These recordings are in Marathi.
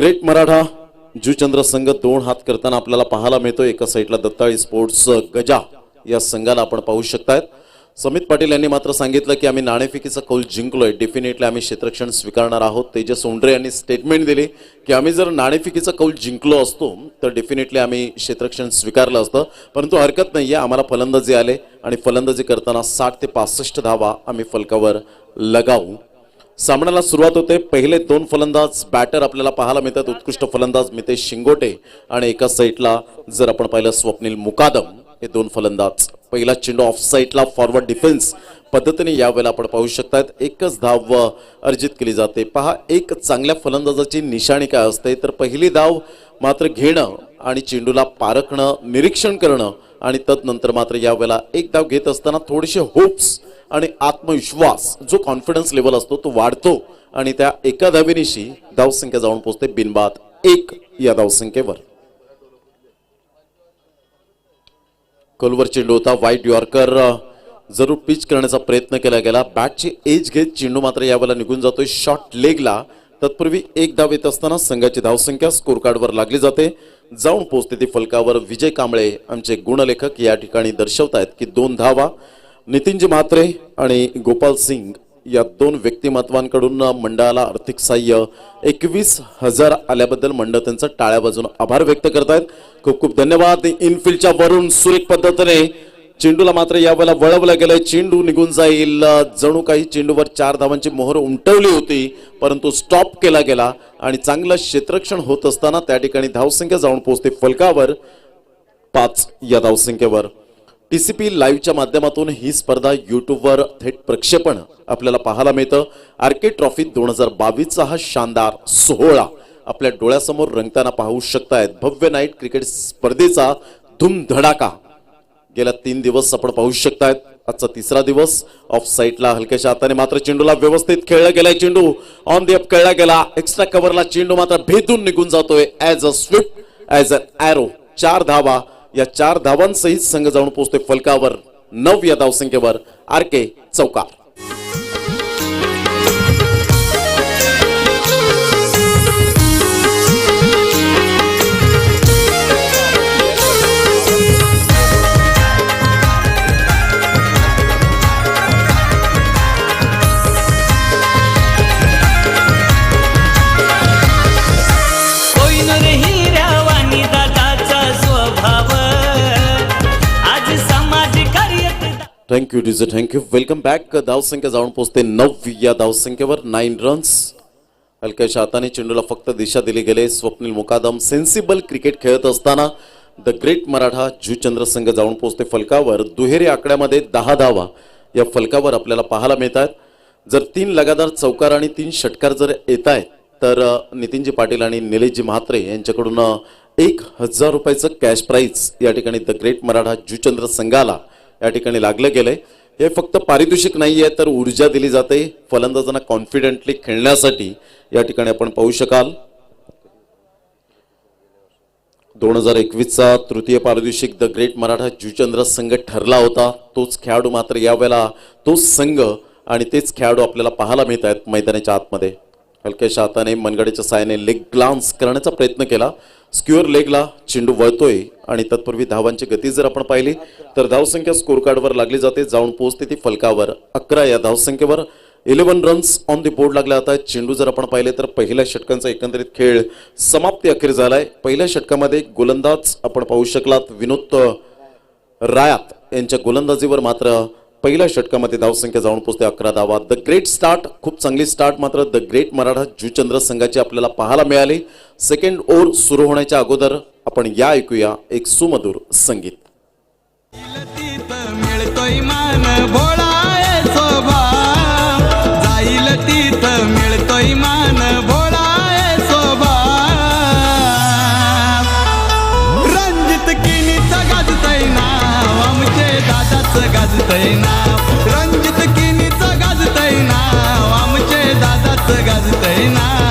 ग्रेट मराठा जुचंद्र संघ दोन हात करताना आपल्याला पाहायला मिळतो। एका साईडला दत्ताळी स्पोर्ट्स गजा या संघाला आपण पाहू शकतायत। समित पाटील यांनी मात्र सांगितलं की आम्ही नाणेफेकीचा कौल जिंकलोय, डेफिनेटली आम्ही क्षेत्ररक्षण स्वीकारणार आहोत। तेजस ओंडरे यांनी स्टेटमेंट दिली की आम्ही जर नाणेफेकीचा कौल जिंकलो असतो तर डेफिनेटली आम्ही क्षेत्ररक्षण स्वीकारलं असतं, परंतु हरकत नाहीये, आम्हाला फलंदाजी आले आणि फलंदाजी करताना 60 ते 65 धावा आम्ही फलकावर लगावू। सामन्याला सुरुवात होते। पहिले दोन फलंदाज बॅटर आपल्याला पाहायला मिळतात। उत्कृष्ट फलंदाज मितेश शिंगोटे आणि एका साईडला जर आपण पाहिलं स्वप्नील मुकादम, हे दोन फलंदाज। पहिला चेंडू ऑफ साईडला फॉरवर्ड डिफेन्स पद्धतीने यावेळेला आपण पाहू शकतात। एकच धाव अर्जित केली जाते। पहा, एक चांगल्या फलंदाजाची निशाणी काय असते तर पहिली धाव मात्र घेणं आणि चेंडूला पारखणं, निरीक्षण करणं आणि तदनंतर मात्र यावेळेला एक धाव घेत असताना थोडेसे होप्स आणि आत्मविश्वास, जो कॉन्फिडन्स लेवल असतो तो वाढतो आणि त्या एका धावेनिशी धावसंख्या जाऊन पोहोचते बिनबाद 1 या धावसंख्येवर। कोलवर चेंडू होता, वाईट यॉर्कर जरूर पिच करण्याचा प्रयत्न केला गेला। बॅटची एज घेत चेंडू मात्र यावेळेला निघून जातोय शॉर्ट लेगला। तत्पूर्वी एक धाव येत असताना संघाची धावसंख्या स्कोर कार्डवर लागली जाते, जाऊन पोहोचते ती फलकावर। विजय कांबळे आमचे गुणलेखक या ठिकाणी दर्शवतायत की 2 धावा नितीनजी म्हात्रे आणि गोपाल सिंग या दोन व्यक्तिमत्वांकडून मंडळाला आर्थिक सहाय्य 21,000 आल्याबद्दल मंडळ त्यांचा टाळ्या वाजवून आभार व्यक्त करतायत। खूप खूप धन्यवाद। इनफिल्डच्या वरून सुरेख पद्धतीने चेंडूला मात्र यावेळेला वळवलं गेलंय, चेंडू निघून जाईल। जणू काही चेंडूवर 4 धावांची मोहर उमटवली होती, परंतु स्टॉप केला गेला आणि चांगलं क्षेत्ररक्षण होत असताना त्या ठिकाणी धावसंख्या जाऊन पोहोचते फलकावर 5 या धावसंख्येवर। टीसीपी लाईव्हच्या माध्यमातून ही स्पर्धा यूट्यूबवर थेट प्रक्षेपण आपल्याला पाहायला मिळतं। आरके ट्रॉफी 2022चा हा शानदार सोहळा आपल्या डोळ्यासमोर रंगताना पाहू शकतायत। भव्य नाईट क्रिकेट स्पर्धेचा धूमधडाका गेल्या 3 दिवस आपण पाहू शकतायत। आजचा तिसरा दिवस। ऑफ साईडला हलक्याच्या हाताने मात्र चेंडूला व्यवस्थित खेळला गेलाय। चेंडू ऑन दी अप खेळला गेला, एक्स्ट्रा कव्हरला चेंडू मात्र भेदून निघून जातोय as a Swift, as a arrow. 4 धावा, या 4 धावांसहित संघ जाऊन पोहोचतोय फलकावर 9 या धावसंख्येवर। आरके चौकार। Thank you DJ, thank you. Welcome back. धावसंख्या जाऊन पोहोचते 9 या धावसंख्येवर। 9 रन्स। हलक्याच्या हाताने चेंडूला फक्त दिशा दिली गेले। स्वप्नील मुकादम सेन्सिबल क्रिकेट खेळत असताना द ग्रेट मराठा जुचंद्र संघ जाऊन पोहोचते फलकावर। दुहेरी आकड्यामध्ये 10 धावा या फलकावर आपल्याला पाहायला मिळतात। जर 3 लगातार चौकार आणि 3 षटकार जर येत आहेत तर नितीनजी पाटील आणि निलेशजी म्हात्रे यांच्याकडून 1,000 रुपयाचं कॅश प्राइज या ठिकाणी द ग्रेट मराठा जुचंद्र संघाला या ठिकाणी लागलं गेलंय। हे फक्त पारितोषिक नाहीये तर ऊर्जा दिली जाते फलंदाजांना कॉन्फिडेंटली खेळण्यासाठी। या ठिकाणी आपण पाहू शकाल 2021चा तृतीय पारितोषिक द ग्रेट मराठा जुचंद्र संघ ठरला होता। तोच खेळाडू मात्र यावेळेला तोच संघ आणि तेच खेळाडू आपल्याला पाहायला मिळत आहेत मैदानाच्या आतमध्ये। हलक्याच्या हाताने मनगडीच्या साहाय्याने लेग ग्लान्स करण्याचा प्रयत्न केला। स्क्युअर लेगला चेंडू वळतोय आणि तत्पूर्वी धावांची गती जर आपण पाहिली तर धावसंख्या स्कोर कार्डवर लागली जाते, जाऊन पोहोचते ती फलकावर 11 या धावसंख्येवर। 11 रन्स ऑन दी बोर्ड लागले जात आहेत। चेंडू जर आपण पाहिले तर पहिल्या षटकांचा एकंदरीत खेळ समाप्ती अखेर झालाय। पहिल्या षटकामध्ये गोलंदाज आपण पाहू शकलात विनोद रायात यांच्या गोलंदाजीवर मात्र पहिल्या षटकामध्ये धावसंख्या जाऊन पोहोचते 11 धावा। द ग्रेट स्टार्ट, खूप चांगली स्टार्ट मात्र द ग्रेट मराठा जुचंद्र संघाची आपल्याला पाहायला मिळाली। सेकंड ओव्हर सुरू होण्याच्या अगोदर आपण या ऐकूया एक सुमधुर संगीत। मिळतोय मान भोळा स्वभाव, जाईल तिथं मिळतोय मान भोळा स्वभाव। रणजित किनीचं गाजतय नाव, आमचे दादाचं गाजतय नाव। रणजित किनीचं गाजतय नाव, आमचे दादाचं गाजतय नाव।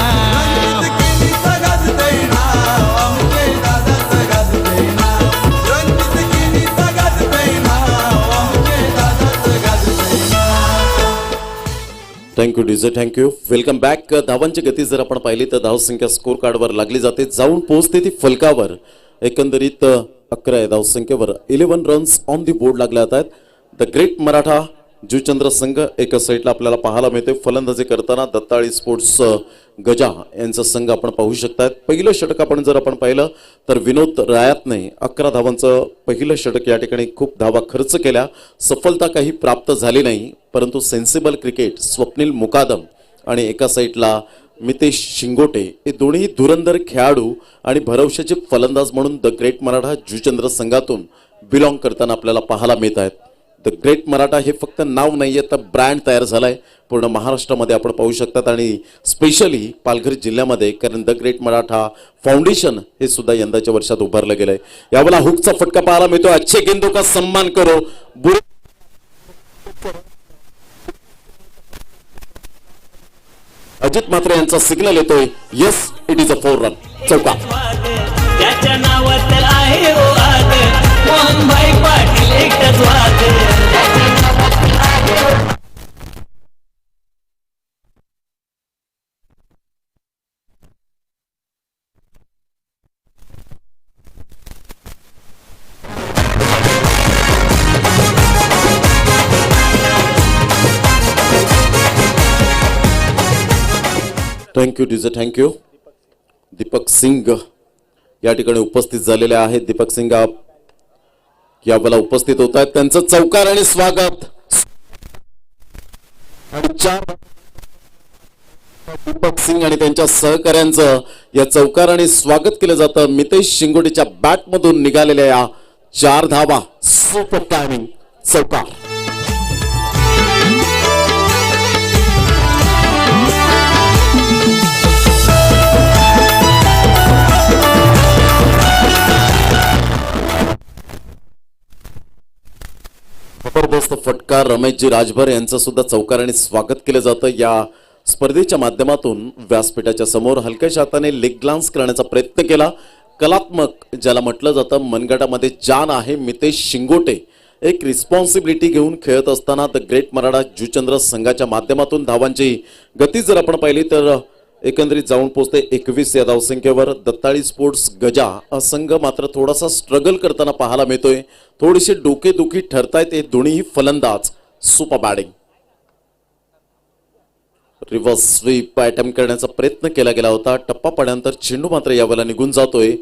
रणजित किनीचं गाजतय नाव, आमचे दादाचं गाजतय नाव। Thank you DJ, thank you. Welcome back. धावांची गती जर आपण पाहिली तर धावसंख्या स्कोर कार्डवर लागली जाते, जाऊन पोहोचते ती फलकावर. एकंदरीत 11 या धावसंख्येवर 11 रन्स ऑन दी बोर्ड लागले जात आहेत. द ग्रेट मराठा जुचंद्र संघ एका साईडला आपल्याला पाहायला मिळते. फलंदाजी करताना दत्ताळी स्पोर्ट्स गजा यांचा संघ आपण पाहू शकतात. पहिलं षटक आपण जर आपण पाहिलं तर विनोद रायातने 11 धावांचं पहिलं षटक या ठिकाणी खूप धावा खर्च केल्या. सफलता काही प्राप्त झाली नाही, परंतु सेन्सिबल क्रिकेट स्वप्नील मुकादम आणि एका साईडला मितेश शिंगोटे हे दोन्ही धुरंधर खेळाडू आणि भरवशाचे फलंदाज म्हणून द ग्रेट मराठा जुचंद्र संघातून बिलॉंग करताना आपल्याला पाहायला मिळत आहेत. द ग्रेट मराठा हे फक्त नाव नाहीये तर ब्रँड तयार झालाय पूर्ण महाराष्ट्रामध्ये आपण पाहू शकतात आणि स्पेशली पालघर जिल्ह्यामध्ये, कारण द ग्रेट मराठा फाउंडेशन हे सुद्धा यंदाच्या वर्षात उभारलं गेलंय. यावेळेला हुकचा फटका पाहायला मिळतो. अच्छे गेंदों का सम्मान करो. अजित म्हात्रे यांचा सिग्नल येतोय. Yes, it is a 4 run. चौका. त्याच्या नावात आहे ओ आग, मोहनभाई पाटील एकच वाग. Thank you DJ, thank you. Deepak Singh या ठिकाणी उपस्थित झालेले आहेत. दीपक सिंग यावेळेला उपस्थित होत आहेत. त्यांचं चौकार आणि स्वागत. दीपक सिंग आणि त्यांच्या सहकाऱ्यांचं या चौकार आणि स्वागत केलं जातं. मितेश शिंगोटेच्या बॅट मधून निघालेल्या या 4 धावा. Super timing. चौकार. जबरदस्त फटकार. रमेशजी राजभर यांचं सुद्धा चौकाराने स्वागत केलं जातं. या स्पर्धेच्या माध्यमातून व्यासपीठाच्या समोर हलक्याशा हाताने लेग ग्लान्स करण्याचा प्रयत्न केला. कलात्मक ज्याला म्हटलं जातं, मनगटामध्ये जान आहे. मितेश शिंगोटे एक रिस्पॉन्सिबिलिटी घेऊन खेळत असताना द ग्रेट मराठा जुचंद्र संघाच्या माध्यमातून धावांची गती जर आपण पाहिली तर एकंदरीत जाऊन पोहोचते 21 या धावसंख्येवर. दत्ताळी स्पोर्ट्स गजा हा संघ मात्र थोडासा स्ट्रगल करताना पाहायला मिळतोय. थोडीशी डोकेदुखी ठरतायत हे दोन्ही फलंदाज. Super batting. Reverse sweep attempt करण्याचा प्रयत्न केला गेला होता. टप्पा पडल्यानंतर चेंडू मात्र यावेळेला निघून जातोय.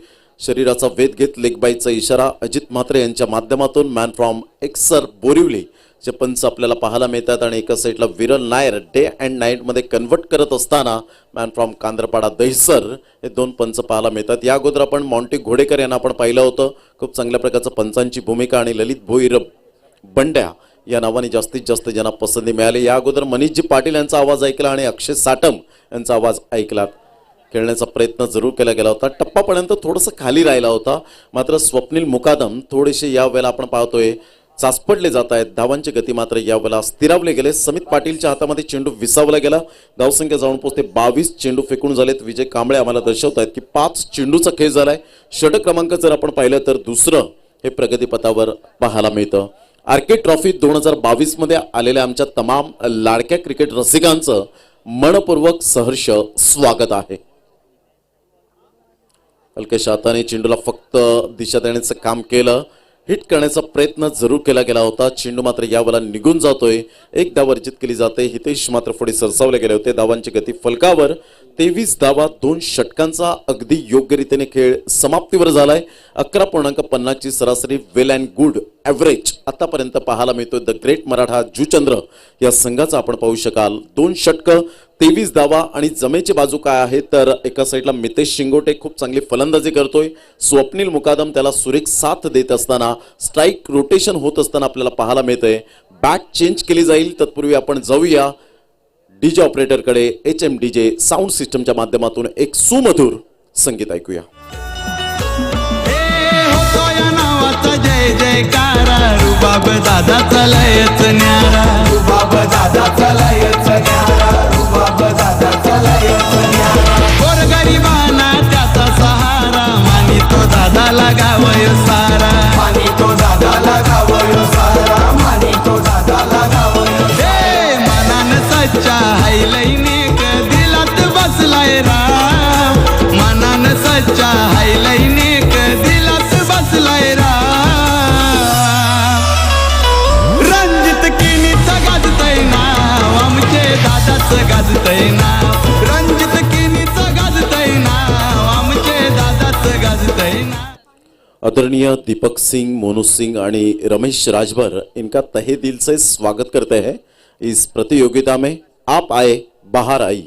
शरीराचा वेध घेत लेग बाईचा इशारा अजित म्हात्रे यांच्या माध्यमातून मॅन फ्रॉम एक्सर बोरिवली चे पंच आपल्याला पाहायला मिळतात आणि एका साईडला विरल नायर डे अँड नाईट मध्ये कन्वर्ट करत असताना मॅन फ्रॉम कांद्रपाडा दहिसर हे 2 पंच पाहायला मिळतात. या अगोदर आपण मॉन्टी घोडेकर यांना आपण पाहिलं होतं. खूप चांगल्या प्रकारचं पंचांची भूमिका आणि ललित भोईर बंड्या या नावाने जास्तीत जास्त ज्यांना पसंती मिळाली. या अगोदर मनीषजी पाटील यांचा आवाज ऐकला आणि अक्षय साटम यांचा आवाज ऐकला. खेळण्याचा प्रयत्न जरूर केला गेला होता. टप्पापर्यंत थोडंसं खाली राहिला होता, मात्र स्वप्नील मुकादम थोडेसे या वेळेला आपण पाहतोय चाचपडले जात आहेत. धावांची गती मात्र यावेळेला स्थिरावले गेले. समित पाटीलच्या हातामध्ये चेंडू विसावला गेला. धावसंख्या जाऊन पोहोचते 22. चेंडू फेकून झालेत. विजय कांबळे आम्हाला दर्शवत आहेत की 5 चेंडूचा खेळ झालाय. षटक क्रमांक जर आपण पाहिलं तर दुसरं हे प्रगतीपथावर पाहायला मिळतं. आरके ट्रॉफी 2022 मध्ये आलेल्या आमच्या तमाम लाडक्या क्रिकेट रसिकांचं मनपूर्वक सहर्ष स्वागत आहे. हलक्याशा हाताने चेंडूला फक्त दिशा देण्याचं काम केलं. हिट करण्याचा प्रयत्न जरूर केला गेला होता. चेंडू मात्र यावेळेला निघून जातोय. 1 धाव अर्जित केली जाते. हितेश मात्र पुढे सरसावले गेले होते. धावांची गती फलकावर 23 धावा 2 षटकांचा अगदी योग्य रीतीने खेळ समाप्तीवर झालाय. 11.50 ची सरासरी वेल अँड गुड ॲव्हरेज आतापर्यंत पाहायला मिळतोय द ग्रेट मराठा जुचंद्र या संघाचा आपण पाहू शकाल. 2 षटकं 23 धावा आणि जमेची बाजू काय आहे तर एका साईडला मितेश शिंगोटे खूप चांगली फलंदाजी करतोय. स्वप्नील मुकादम त्याला सुरेख साथ देत असताना स्ट्राईक रोटेशन होत असताना आपल्याला पाहायला मिळतंय. बॅट चेंज केली जाईल तत्पूर्वी आपण जाऊया डीजे ऑपरेटरकडे. HMDJ साऊंड सिस्टमच्या माध्यमातून एक सुमधुर संगीत ऐकूया. नावाचा जय जयकारा रुबाब दादाचा लयच न्यारा. रुबाब दादाचा लयच न्यारा. रुबाब दादाचा लयच न्यारा. गोरगरिबांना त्याचा सहारा मानितो दादाला गावय सारा. मानितो दादाला गावय सारा. मानितो दादाला गावय. हे मनान सच्चा है दादाच गाजतय ना. आदरणीय दीपक सिंह, मोनू सिंह आणि रमेश राजभर इनका तहे दिल से स्वागत करते हैं इस प्रतियोगिता में. आप आए बाहर आई.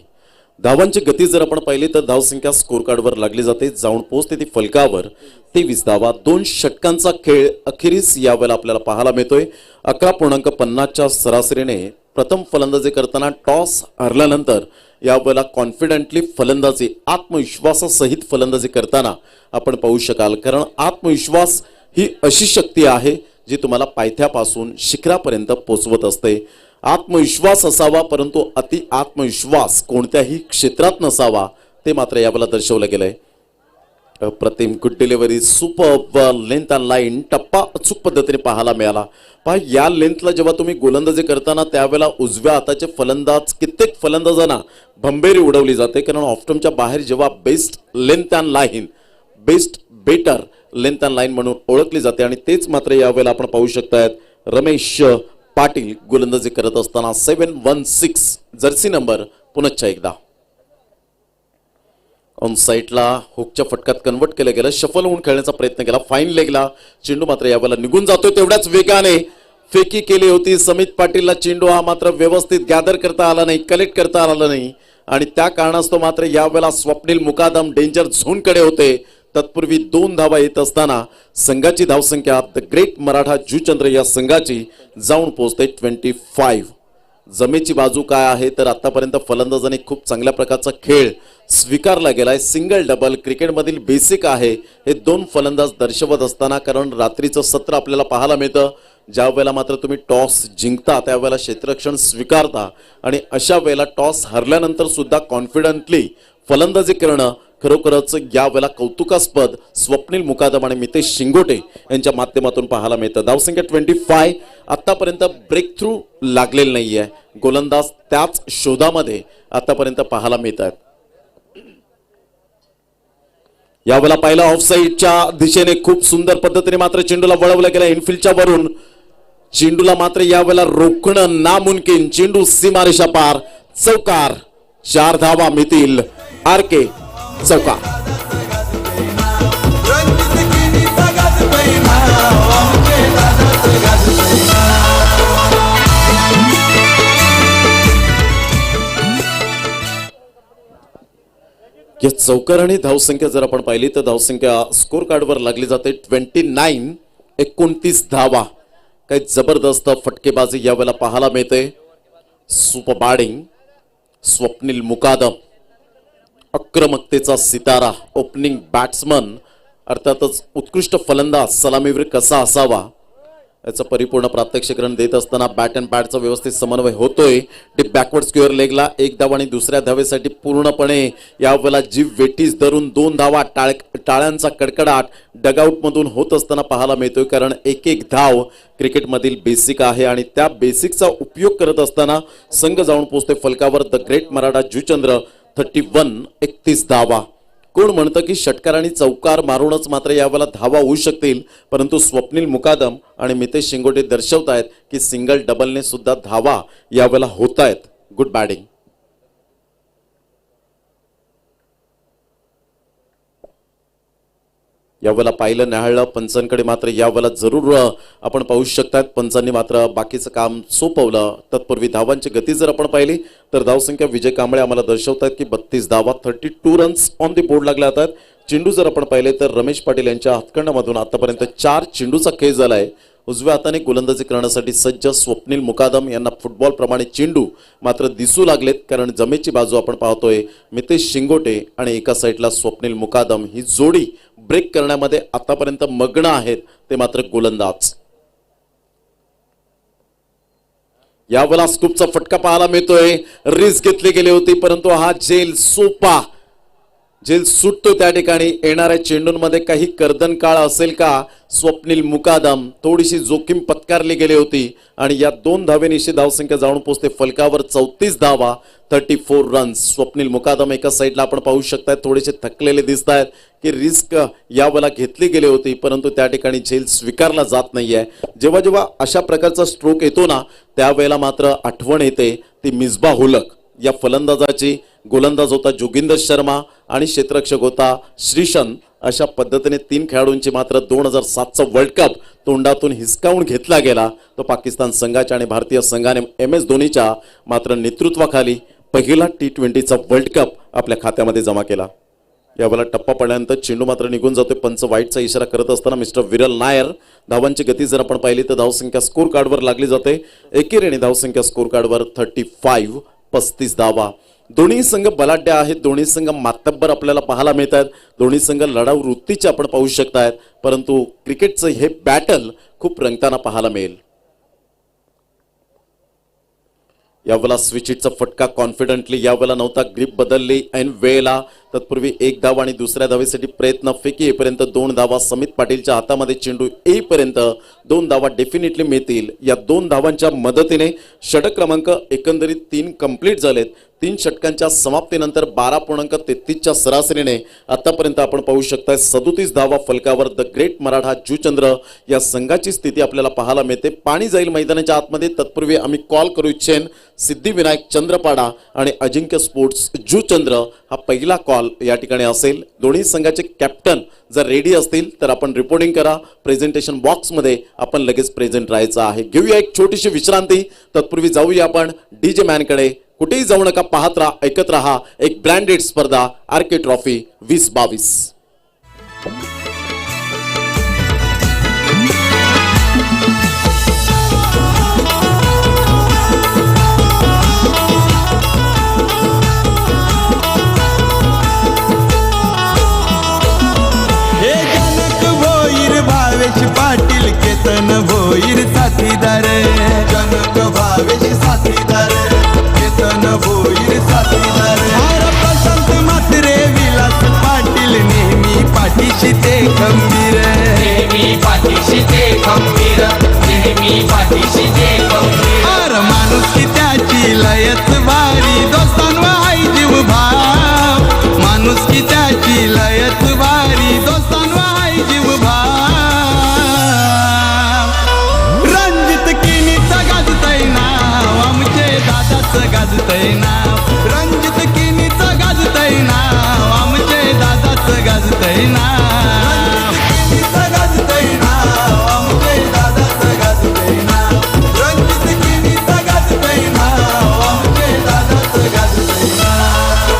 धावांची गती जर आपण पाहिली तर धावसंख्या स्कोर कार्डवर लागली जाते. जाऊन पोहोचते ती फलकावर. 23 धावा. 2 षटकांचा खेळ अखेरीस यावेळेला आपल्याला पाहायला मिळतोय. 11.50च्या सरासरीने प्रथम फलंदाजी करताना टॉस हरल्यानंतर यावेळेला कॉन्फिडेंटली फलंदाजी, आत्मविश्वासासहित फलंदाजी करताना आपण पाहू शकाल. कारण आत्मविश्वास ही अशी शक्ती आहे जी तुम्हाला पायथ्यापासून शिखरापर्यंत पोहोचवत असते. आत्मविश्वास असावा, परंतु अति आत्मविश्वास कोणत्याही क्षेत्रात नसावा, ते मात्र यावेळेला दर्शवलं गेलंय. अप्रतिम good delivery, super length and line, टप्पा अचूक पद्धतीने पाहायला मिळाला. पहा या लेंथला जेव्हा तुम्ही गोलंदाजी करताना त्यावेळेला उजव्या हाताचे फलंदाज, कित्येक फलंदाजांना भंबेरी उडवली जाते. कारण ऑफ्टमच्या बाहेर जेव्हा best length and line, best better length and line म्हणून ओळखली जाते. आणि तेच मात्र यावेळेला आपण पाहू शकतायत रमेश पाटील गोलंदाजी करत असताना 716 जर्सी नंबर पुनश्च एकदा ऑन साईडला हुकच्या फटक्यात कन्वर्ट केलं गेलं. शफल होऊन खेळण्याचा प्रयत्न केला. फाईन लेगला चेंडू मात्र यावेळेला निघून जातोय. तेवढ्याच वेगाने फेकी केली होती समित पाटीलला. चेंडू हा मात्र व्यवस्थित गॅदर करता आला नाही, कलेक्ट करता आला नाही आणि त्या कारणास्तव मात्र यावेळेला स्वप्नील मुकादम डेंजर झोनकडे होते. तत्पूर्वी 2 धावा येत असताना संघाची धावसंख्या द ग्रेट मराठा जूचंद्र या संघाची जाऊन पोहोचते 25. जमेची बाजू काय आहे तर आतापर्यंत फलंदाजांनी खूप चांगल्या प्रकारचा खेळ स्वीकारला गेलाय. सिंगल डबल क्रिकेटमधील बेसिक आहे हे 2 फलंदाज दर्शवत असताना. कारण रात्रीचं सत्र आपल्याला पाहायला मिळतं. ज्या वेळेला मात्र तुम्ही टॉस जिंकता त्यावेळेला क्षेत्ररक्षण स्वीकारता आणि अशा वेळेला टॉस हरल्यानंतर सुद्धा कॉन्फिडंटली फलंदाजी करणं खरोखरच यावेळेला कौतुकास्पद स्वप्नील मुकादम आणि मितेश शिंगोटे यांच्या माध्यमातून पाहायला मिळतं. धावसंख्या 25. आतापर्यंत ब्रेक थ्रू लागलेलं नाहीये. गोलंदाज त्याच शोधामध्ये आतापर्यंत पाहायला मिळतात. यावेळेला पहिला ऑफसाईडच्या दिशेने खूप सुंदर पद्धतीने मात्र चेंडूला वळवलं गेलं इनफिल्डच्या वरून. चेंडूला मात्र यावेळेला रोखणं नामुमकिन. चेंडू सीमारेषा पार. चौकार. 4 धावा मिळतील. RK चौकार. रणजित केणीचा गाजतय ना. आमचे दादाच गाजतय ना. या चौकार आणि धावसंख्या जर आपण पाहिली तर धावसंख्या स्कोर कार्डवर लागली जाते 29. 29 धावा. काही जबरदस्त फटकेबाजी यावेळेला पाहायला मिळते. सुपर बॅटिंग स्वप्नील मुकादम, आक्रमकतेचा सितारा, ओपनिंग बॅट्समन, अर्थातच उत्कृष्ट फलंदाज सलामीवीर कसा असावा याचं परिपूर्ण प्रात्यक्षिकरण देत असताना बॅट अँड बॅटचा व्यवस्थित समन्वय होतोय. डीप बॅकवर्ड स्क्वेअर लेगला 1 धाव आणि दुसऱ्या धावेसाठी पूर्णपणे यावेळेला जीव वेटीस धरून 2 धावा. टाळ्यांचा कडकडाट डगआउटमधून होत असताना पाहायला मिळतोय. कारण एक धाव क्रिकेटमधील बेसिक आहे आणि त्या बेसिकचा उपयोग करत असताना संघ जाऊन पोहोचते फलकावर. The great Maratha Juchandra 31. 31 धावा. कोण म्हणतं की षटकार आणि चौकार मारूनच मात्र यावेळेला धावा होऊ शकतील, परंतु स्वप्नील मुकादम आणि मितेश शिंगोटे दर्शवतायत की सिंगल डबलने सुद्धा धावा यावेळेला होत आहेत. Good batting. यावेळेला पाहिलं न्याहाळलं पंचांकडे मात्र यावेळेला जरूर आपण पाहू शकतात पंचांनी मात्र बाकीचं काम सोपवलं. तत्पूर्वी धावांची गती जर आपण पाहिली तर धावसंख्या विजय कांबळे आम्हाला दर्शवतात की 32 धावा, 32 रन्स ऑन द बोर्ड लागल्या आहेत. चेंडू जर आपण पाहिले तर रमेश पाटील यांच्या हातखंडामधून आतापर्यंत 4 चेंडूचा खेळ झालाय. उजव्या हाताने गोलंदाजी करण्यासाठी सज्ज स्वप्नील मुकादम यांना फुटबॉल प्रमाणे चेंडू मात्र दिसू लागलेत. कारण जमेची बाजू आपण पाहतोय मितेश शिंगोटे आणि एका साईडला स्वप्नील मुकादम ही जोडी ब्रेक करण्यामध्ये आतापर्यंत मग्न आहेत ते मात्र गोलंदाज. यावेळेला स्कूपचा फटका पाहायला मिळतोय. रिस्क घेतली गेली होती परंतु हा झेल सुटतो त्या ठिकाणी. येणाऱ्या चेंडूंमध्ये काही कर्दन काळ असेल का? स्वप्नील मुकादम थोडीशी जोखीम पत्कारली गेली होती आणि या 2 धावेनिशी धावसंख्या जाऊन पोहोचते फलकावर. 34 धावा, 34 रन्स. स्वप्नील मुकादम एका साईडला आपण पाहू शकताय थोडेसे थकलेले दिसत आहेत की रिस्क यावेळेला घेतली गेली होती परंतु त्या ठिकाणी झेल स्वीकारला जात नाहीये. जेव्हा जेव्हा अशा प्रकारचा स्ट्रोक येतो ना त्यावेळेला मात्र आठवण येते ती मिसबाह उल हक या फलंदाजाची. गोलंदाज होता जोगिंदर शर्मा आणि क्षेत्ररक्षक होता श्रीशन अशा पद्धतीने 3 खेळाडूंची मात्र 2007चा वर्ल्ड कप तोंडातून हिसकावून घेतला गेला. तो पाकिस्तान संघाच्या आणि भारतीय संघाने MS धोनीच्या मात्र नेतृत्वाखाली पहिला T20चा वर्ल्ड कप आपल्या खात्यामध्ये जमा केला. यावेळेला टप्पा पडल्यानंतर चेंडू मात्र निघून जातोय. पंच वाईटचा इशारा करत असताना मिस्टर विरल नायर. धावांची गती जर आपण पाहिली तर धावसंख्या स्कोर कार्डवर लागली जाते. एकेरीने धावसंख्या स्कोर कार्डवर 35 धावा. दोन्ही संघ बलाढ्य आहेत. दोन्ही संघ मातब्बर आपल्याला पाहायला मिळत आहेत. दोन्ही संघ लढाऊ वृत्तीचे आपण पाहू शकतायत. परंतु क्रिकेटचं हे बॅटल खूप रंगताना पाहायला मिळेल. यावेळेला स्विच हिटचा फटका कॉन्फिडंटली यावेळेला नव्हता. ग्रीप बदलली ऐन वेळेला. तत्पूर्वी 1 धाव आणि दुसऱ्या धावेसाठी प्रयत्न. फेकी येईपर्यंत 2 धावा. समित पाटीलच्या हातामध्ये चेंडू येईपर्यंत 2 धावा डेफिनेटली मिळतील. या 2 धावांच्या मदतीने षटक क्रमांक एकंदरीत 3 कंप्लीट झालेत. 3 षटकांच्या समाप्तीनंतर 12.33च्या सरासरीने आतापर्यंत आपण पाहू शकताय 37 धावा फलकावर. द ग्रेट मराठा जुचंद्र या संघाची स्थिती आपल्याला पाहायला मिळते. पाणी जाईल मैदानाच्या आतमध्ये. तत्पूर्वी आम्ही कॉल करू इच्छेन सिद्धिविनायक चंद्रपाडा आणि अजिंक्य स्पोर्ट्स जुचंद्र हा पहिला कॉल या ठिकाणी असेल. दोन्ही संघाचे कॅप्टन जर रेडी असतील तर आपण रिपोर्टिंग करा. प्रेझेंटेशन बॉक्समध्ये आपण लगेच प्रेझेंट राहायचं आहे. घेऊया एक छोटीशी विश्रांती. तत्पूर्वी जाऊया आपण DJ मॅनकडे. कुठेही जाऊ नका. पाहत राहा, ऐकत राहा. एक ब्रँडेड स्पर्धा RK ट्रॉफी 2022. हे जनक भोईर भावेश पाटील केतन भोईर साथीदार जनक भावेश साथीदार केतन भोईर साथीदार आर प्रशांत म्हात्रे विलास पाटील नेहमी पाठीशी ते खंबीर नेहमी पाठीशी ते खंबीर. नेहमी पाठीशी ते खंबीर. आर माणूस की त्याची लयच भारी दोस्तांवर आई जीव भाव माणूस की त्याची लयच भारी दोस्तांवर आई जीव भाव रणजित किनीचा गाजतय नाव आमचे दादाचं गाजतय नाव रणजित किनीचा गाजतय नाव आमचे दादाचं गाजतय नाव गाजतय नाव आमचे दादाचं गाजतय नाव रणजित किनीचा गाजतय नाव आमचे दादाचं गाजतय नाव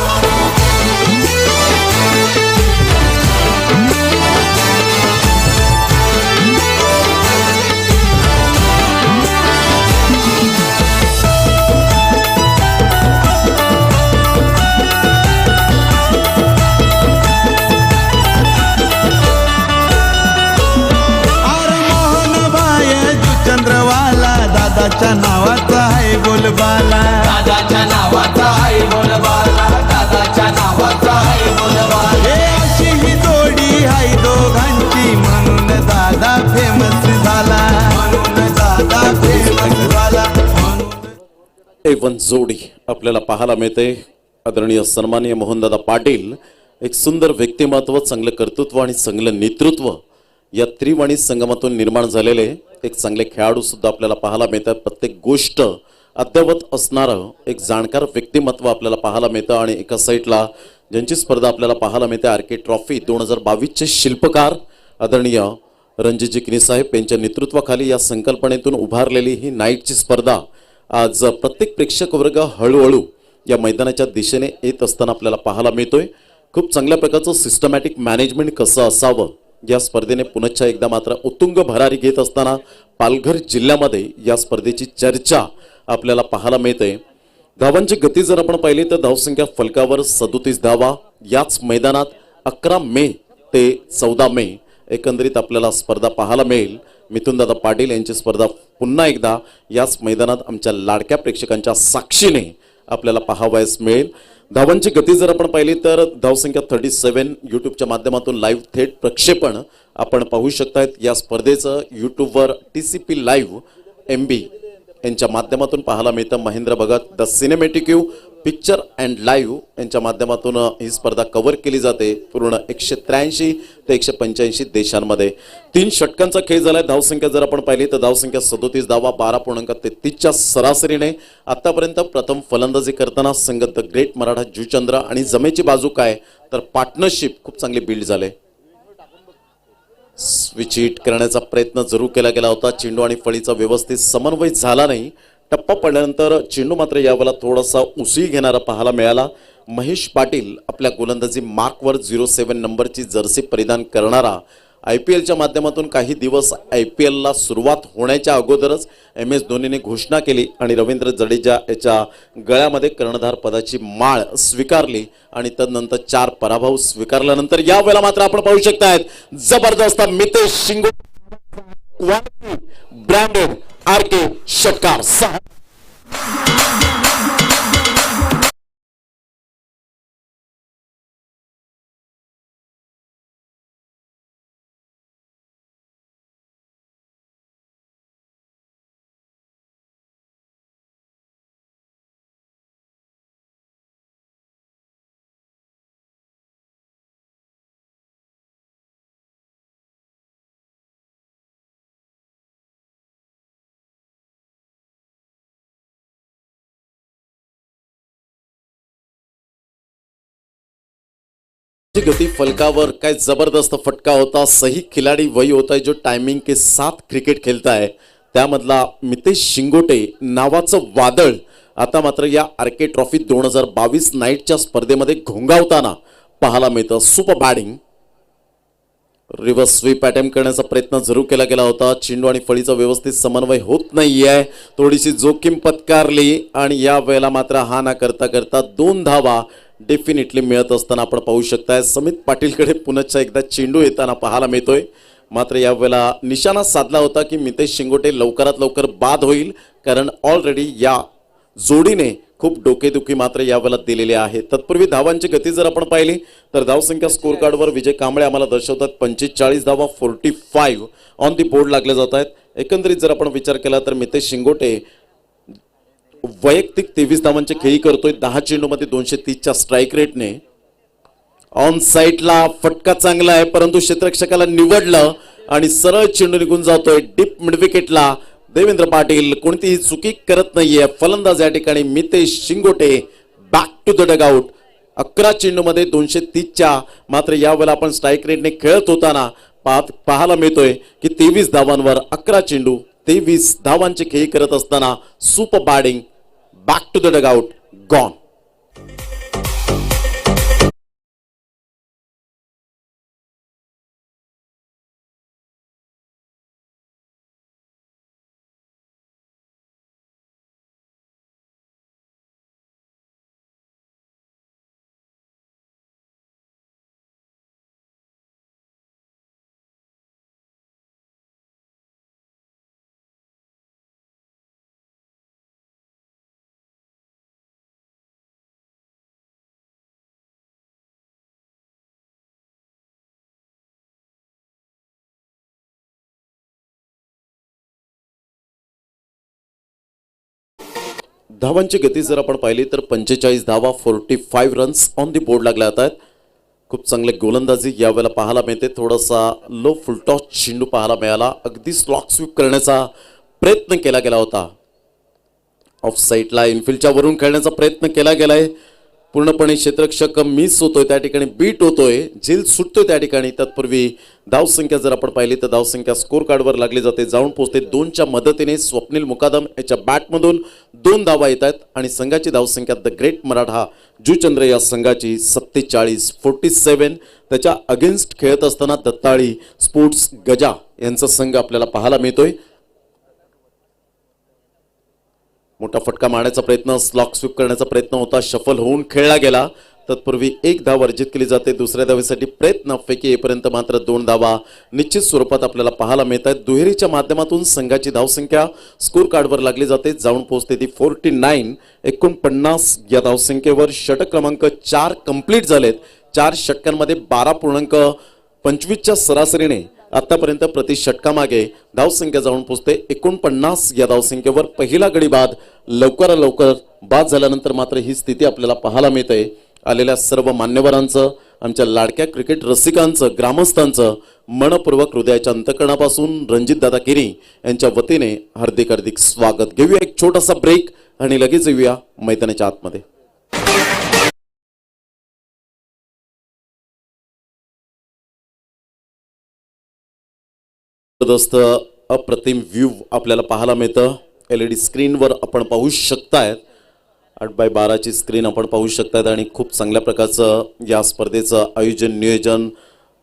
आर मोहन भाय जुचंद्रवाला दादाच्या नावाचा आहे बोलबाला दादाच्या नावाचा आहे बोलबाला. दादाच्या नावाचा आहे बोलबाला. हे अशी ही जोडी आहे दोघांची म्हणून दादा फेमस झाला म्हणून दादा फेमस झाला म्हणून A1 जोडी आपल्याला पाहायला मिळते. आदरणीय सन्माननीय मोहनदादा पाटील एक सुंदर व्यक्तिमत्व, चांगलं कर्तृत्व आणि चांगलं नेतृत्व या त्रिवाणी संगमातून निर्माण झालेले एक चांगले खेळाडू सुद्धा आपल्याला पाहायला मिळतात. प्रत्येक गोष्ट अद्ययावत असणारं एक जाणकार व्यक्तिमत्व आपल्याला पाहायला मिळतं. आणि एका साईडला ज्यांची स्पर्धा आपल्याला पाहायला मिळते RK ट्रॉफी 2022चे शिल्पकार आदरणीय रणजितजी किनी साहेब यांच्या नेतृत्वाखाली या संकल्पनेतून उभारलेली ही नाईटची स्पर्धा आज प्रत्येक प्रेक्षक वर्ग हळूहळू या मैदानाच्या दिशेने येत असताना आपल्याला पाहायला मिळतोय. खूप चांगल्या प्रकारचं सिस्टमॅटिक मॅनेजमेंट कसं असावं या स्पर्धेने पुनश्च एकदा मात्र उत्तुंग भरारी घेत असताना पालघर जिल्ह्यामध्ये या स्पर्धेची चर्चा आपल्याला पाहायला मिळते. धावांची गती जर आपण पाहिली तर धावसंख्या फलकावर 37 धावा. याच मैदानात 11 मे ते 14 मे एकंदरीत आपल्याला स्पर्धा पाहायला मिळेल. मिथुनदादा पाटील यांची स्पर्धा पुन्हा एकदा याच मैदानात आमच्या लाडक्या प्रेक्षकांच्या साक्षीने आपल्याला पाहावयास मिळेल. धावांची गती जर आपण पाहिली तर धावसंख्या 37 यूट्यूबच्या माध्यमातून लाईव्ह थेट प्रक्षेपण आपण पाहू शकतायत. या स्पर्धेचं यूट्यूबवर TCP लाईव्ह MB यांच्या माध्यमातून पाहायला मिळतं. Mahendra Bhagat the cinematic you picture and live यांच्या माध्यमातून ही स्पर्धा कव्हर केली जाते पूर्ण 183 ते 185 देशांमध्ये. 3 षटकांचा खेळ झालाय. धावसंख्या जर आपण पाहिली तर धावसंख्या 37 धावा 12.33च्या सरासरीने आतापर्यंत प्रथम फलंदाजी करताना संघ द ग्रेट मराठा जुचंद्र आणि जमेची बाजू काय तर पार्टनरशिप खूप चांगली बिल्ड झाले. स्विच हिट करण्याचा प्रयत्न जरूर केला गेला होता. चेंडू आणि फळीचा व्यवस्थित समन्वय झाला नाही. टप्पा पडल्यानंतर चेंडू मात्र यावेळेला थोडासा उसळी घेणारा पाहायला मिळाला. महेश पाटील आपल्या गोलंदाजी मार्कवर 07 नंबरची जर्सी परिधान करणारा IPLच्या माध्यमातून काही दिवस IPLला सुरुवात होण्याच्या अगोदरच MS धोनीने घोषणा केली आणि रवींद्र जडेजा याच्या गळ्यामध्ये कर्णधार पदाची माळ स्वीकारली आणि तदनंतर 4 पराभव स्वीकारल्यानंतर यावेळेला मात्र आपण पाहू शकतायत जबरदस्त मितेश शिंगो ब्रँडेड RK षटकार 6. गती फलकावर काय जबरदस्त फटका होता. सही खिलाड़ी वही होता है जो टाइमिंग के साथ क्रिकेट खेळता है. त्यामधला मितेश शिंगोटे नावाचं वादळ आता मात्र या RK ट्रॉफी 2022 नाईटच्या स्पर्धेमध्ये घोंगावताना पाहायला मिळतं. Super batting reverse sweep attempt करण्याचा प्रयत्न जरूर केला गेला होता. चेंडू आणि फळीचा व्यवस्थित समन्वय होत नाहीये. थोडीशी जोखीम पत्कारली आणि या वेळेला मात्र हा ना करता करता 2 धावा डेफिनेटली मिळत असताना आपण पाहू शकताय. समित पाटीलकडे पुन्हा एकदा चेंडू येताना पाहायला मिळतोय. मात्र या वेळेला निशाणा साधला होता की मितेश शिंगोटे लवकरात लवकर बाद होईल, कारण ऑलरेडी या जोडीने खूप डोकेदुखी मात्र यावेळेला दिलेली आहे. तत्पूर्वी धावांची गती जर आपण पाहिली तर धावसंख्या स्कोर कार्डवर विजय कांबळे आम्हाला दर्शवतात 45 धावा 45 ऑन दी बोर्ड लागले जात आहेत. एकंदरीत जर आपण विचार केला तर मितेश शिंगोटे वैयक्तिक 23 धावांची खेळी करतोय 10 चेंडूमध्ये 230च्या स्ट्राईक रेटने. ऑन साईडला फटका चांगला आहे परंतु क्षेत्ररक्षकाला निवडलं आणि सरळ चेंडू निघून जातोय डीप मिड विकेटला. देवेंद्र पाटील कोणतीही चुकी करत नाहीये. फलंदाज या ठिकाणी Mitesh Shingote back to the dugout. 11 चेंडूमध्ये 230च्या मात्र यावेळेला आपण स्ट्राईक रेटने खेळत होताना पाहायला मिळतोय की 23 धावांवर 11 चेंडू 23 धावांची खेळी करत असताना super batting back to the dugout gone. धावांची गती जर आपण पाहिली तर 45 धावा 45 रन्स ऑन दी बोर्ड लागल्या आहेत. खूप चांगले गोलंदाजी यावेळेला पाहायला मिळते. थोडासा लो फुलटॉस चेंडू पाहायला मिळाला. अगदी स्लॉक स्वीप करण्याचा प्रयत्न केला गेला होता. ऑफ साईडला इनफिल्डच्या वरून खेळण्याचा प्रयत्न केला गेलाय. पूर्णपणे क्षेत्ररक्षक मिस होतोय त्या ठिकाणी, बीट होतोय, झील सुटतोय त्या ठिकाणी. तत्पूर्वी धावसंख्या जर आपण पाहिली तर धावसंख्या स्कोर कार्डवर लागली जाते. जाऊन पोहोचते 2च्या मदतीने स्वप्नील मुकादम याच्या बॅटमधून 2 धावा येत आहेत आणि संघाची धावसंख्या द ग्रेट मराठा जुचंद्र या संघाची 47 त्याच्या अगेन्स्ट खेळत असताना दत्ताळी स्पोर्ट्स गजा यांचा संघ आपल्याला पाहायला मिळतोय. मोठा फटका मारण्याचा प्रयत्न, स्लॉक स्वीप करण्याचा प्रयत्न होता, शफल होऊन खेळला गेला. तत्पूर्वी 1 धाव अर्जित केली जाते. दुसऱ्या धावेसाठी प्रयत्न फेकी येईपर्यंत मात्र 2 धावा निश्चित स्वरूपात आपल्याला पाहायला मिळत आहेत. दुहेरीच्या माध्यमातून संघाची धावसंख्या स्कोर कार्डवर लागली जाते. जाऊन पोहोचते ती 49 या धावसंख्येवर. षटक क्रमांक 4 कंप्लीट झालेत. 4 षटकांमध्ये 12.25च्या सरासरीने आतापर्यंत प्रति षटकामागे धावसंख्या जाऊन पोहोचते 49 या धावसंख्येवर. पहिला गडी बाद लवकरात लवकर बाद झाल्यानंतर मात्र ही स्थिती आपल्याला पाहायला मिळते. आलेल्या सर्व मान्यवरांचं, आमच्या लाडक्या क्रिकेट रसिकांचं, ग्रामस्थांचं मनपूर्वक हृदयाच्या अंतकरणापासून रणजितदादा केरी यांच्या वतीने हार्दिक हार्दिक स्वागत. घेऊया एक छोटासा ब्रेक आणि लगेच येऊया मैदानाच्या आतमध्ये. जबरदस्त अप्रतिम व्ह्यू आपल्याला पाहायला मिळतं. LED स्क्रीनवर आपण पाहू शकतायत. 8x12ची स्क्रीन आपण पाहू शकतायत आणि खूप चांगल्या प्रकारचं या स्पर्धेचं आयोजन नियोजन.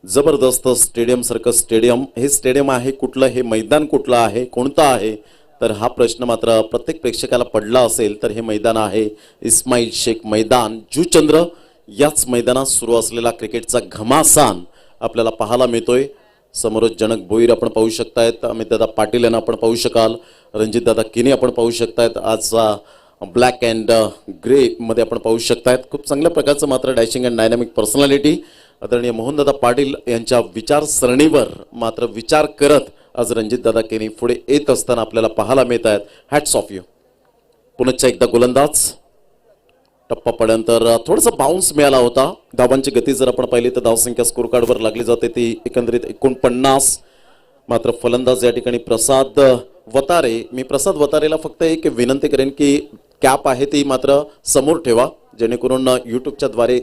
जबरदस्त स्टेडियम सारखं स्टेडियम. हे स्टेडियम आहे कुठलं, हे मैदान कुठलं आहे, कोणतं आहे, तर हा प्रश्न मात्र प्रत्येक प्रेक्षकाला पडला असेल तर हे मैदान आहे इस्माईल शेख मैदान जुचंद्र. याच मैदानात सुरू असलेला क्रिकेटचा घमासान आपल्याला पाहायला मिळतोय. समोरच जनक भोईर आपण पाहू शकतायत. अमितदादा पाटील यांना आपण पाहू शकाल. रणजितदादा किनी आपण पाहू शकतायत. आज ब्लॅक अँड ग्रे मध्ये आपण पाहू शकतायत. खूप चांगल्या प्रकारचं मात्र डॅशिंग अँड डायनॅमिक पर्सनॅलिटी आदरणीय मोहनदादा पाटील यांच्या विचारसरणीवर मात्र विचार करत आज रणजितदादा किनी पुढे येत असताना आपल्याला पाहायला मिळत आहेत. Hats off you. पुनश्च एकदा गोलंदाज टप्पा पडल्यानंतर थोडासा बाउन्स मिळाला होता. धावांची गती जर आपण पाहिली तर धावसंख्या स्कोर कार्डवर लागली जाते ती एकंदरीत 49. मात्र फलंदाज या ठिकाणी प्रसाद वतारे. मी प्रसाद वतारेला फक्त एक विनंती करेन की कॅप आहे ती मात्र समोर ठेवा जेणेकरून यूट्यूबच्या द्वारे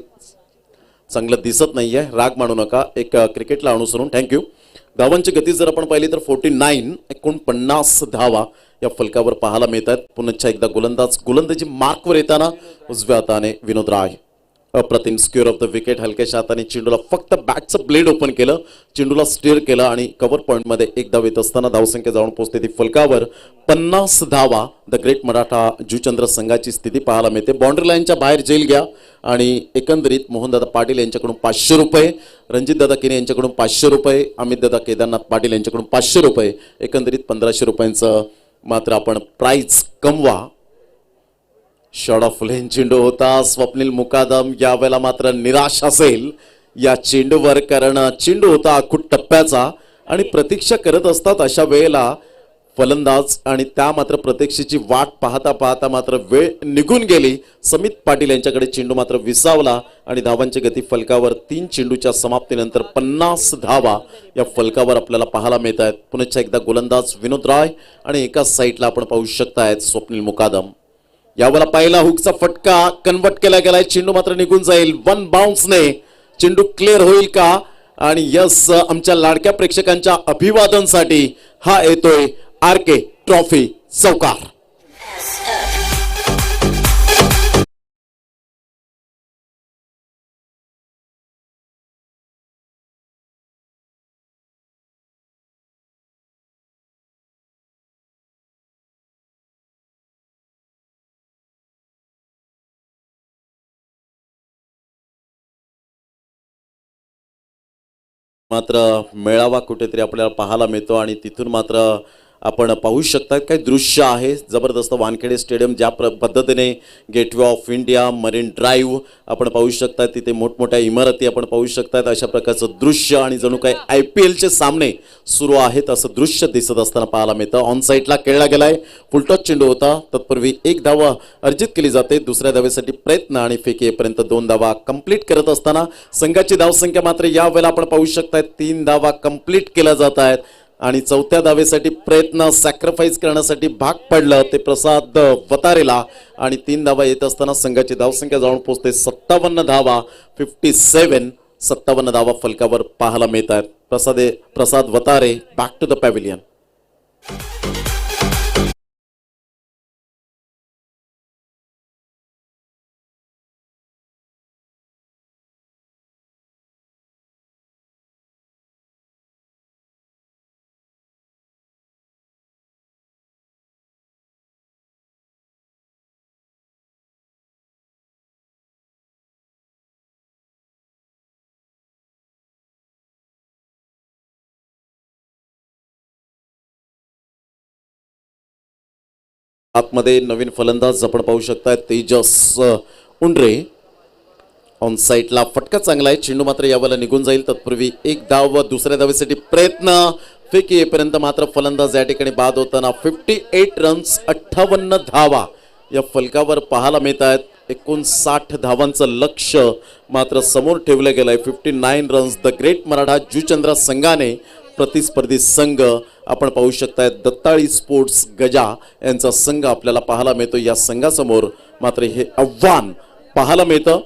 चांगलं दिसत नाहीये. राग मानू नका. एक क्रिकेटला अनुसरून. थँक्यू. धावांची गती जर आपण पाहिली तर 49 धावा या फलकावर पाहायला मिळत आहेत. पुन्हा एकदा गोलंदाजी मार्कवर येताना उजव्या हाताने विनोद राय. अप्रतिम स्क्वेअर ऑफ द विकेट. हलक्याच्या हाताने चेंडूला फक्त बॅटचं ब्लेड ओपन केलं, चेंडूला स्टीअर केलं आणि कव्हर पॉईंटमध्ये एक धाव येत असताना धावसंख्या जाऊन पोहोचते ती फलकावर 50 धावा. द ग्रेट मराठा जुचंद्र संघाची स्थिती पाहायला मिळते. बाउंड्री लाईनच्या बाहेर जेल घ्या आणि एकंदरीत मोहनदादा पाटील यांच्याकडून 500 रुपये, रणजितदादा किने यांच्याकडून 500 रुपये, अमितदादा केदारनाथ पाटील यांच्याकडून 500 रुपये, एकंदरीत 1500 रुपयांचं मात्र आपण प्राइज कमवा. शॉट ऑफ लेन चेंडू होता. स्वप्नील मुकादम यावेळेला मात्र निराश असेल या चेंडूवर, कारण चेंडू होता अखूट टप्प्याचा आणि प्रतीक्षा करत असतात अशा वेळेला फलंदाज आणि त्या मात्र प्रतीक्षेची वाट पाहता पाहता मात्र वेळ निघून गेली. समित पाटील यांच्याकडे चेंडू मात्र विसावला आणि धावांची गती फलकावर 3 चेंडूच्या समाप्तीनंतर 50 धावा या फलकावर आपल्याला पाहायला मिळत आहेत. पुन्हा एकदा गोलंदाज विनोद राय आणि एकाच साईडला आपण पाहू शकतायत स्वप्नील मुकादम. यावेळेला पहिला हुकचा फटका कन्वर्ट केला गेलाय. चेंडू मात्र निघून जाईल. 1 बाउन्सने चेंडू क्लिअर होईल का? आणि यस, आमच्या लाडक्या प्रेक्षकांच्या अभिवादनसाठी हा येतोय RK ट्रॉफी चौकार. मात्र मेळावा कुठेतरी आपल्याला पाहायला मिळतो आणि तिथून मात्र आपण पाहू शकता काही दृश्य आहे. जबरदस्त वानखेडे स्टेडियम ज्या पद्धतीने gateway of India, marine drive आपण पाहू शकता, तिथे मोठमोठ्या इमारती आपण पाहू शकतात. अशा प्रकारचं दृश्य आणि जणू काही IPLचे सामने सुरू आहेत असं दृश्य दिसत असताना पाहायला मिळतं. ऑन साईडला खेळला गेलाय. फुलटॉस चेंडू होता. तत्पूर्वी एक धाव अर्जित केली जाते. दुसऱ्या धावेसाठी प्रयत्न आणि फेकी येईपर्यंत 2 धावा कंप्लीट करत असताना संघाची धावसंख्या मात्र यावेळेला आपण पाहू शकता 3 धावा कंप्लीट केल्या जात आहेत आणि 4थ्या धावेसाठी प्रयत्न सॅक्रिफाईस करण्यासाठी भाग पडलं ते प्रसाद वतारेला आणि 3 धावा येत असताना संघाची धावसंख्या जाऊन पोहोचते 57 धावा. 57 धावा फलकावर पाहायला मिळत आहेत. प्रसाद वतारे बॅक टू द पॅव्हिलियन. आतमध्ये नवीन फलंदाज आपण पाहू शकता तेजस उंडरे. ऑन साईडला फटका चांगला आहे. चेंडू मात्र यावेळेला निघून जाईल. तत्पूर्वी एक धाव व दुसऱ्या धावेसाठी प्रयत्न फेकी येईपर्यंत मात्र फलंदाज या ठिकाणी बाद होताना 58 रन्स 58 धावा या फलकावर पाहायला मिळत आहेत. 59 धावांचं लक्ष मात्र समोर ठेवलं गेलंय. 59 runs. The great Maratha Juchandra संघाने प्रतिस्पर्धी संघ आपण पाहू शकताय दत्ताळी स्पोर्ट्स गजा यांचा संघ आपल्याला पाहायला मिळतो. या संघासमोर मात्र हे आव्हान पाहायला मिळतं.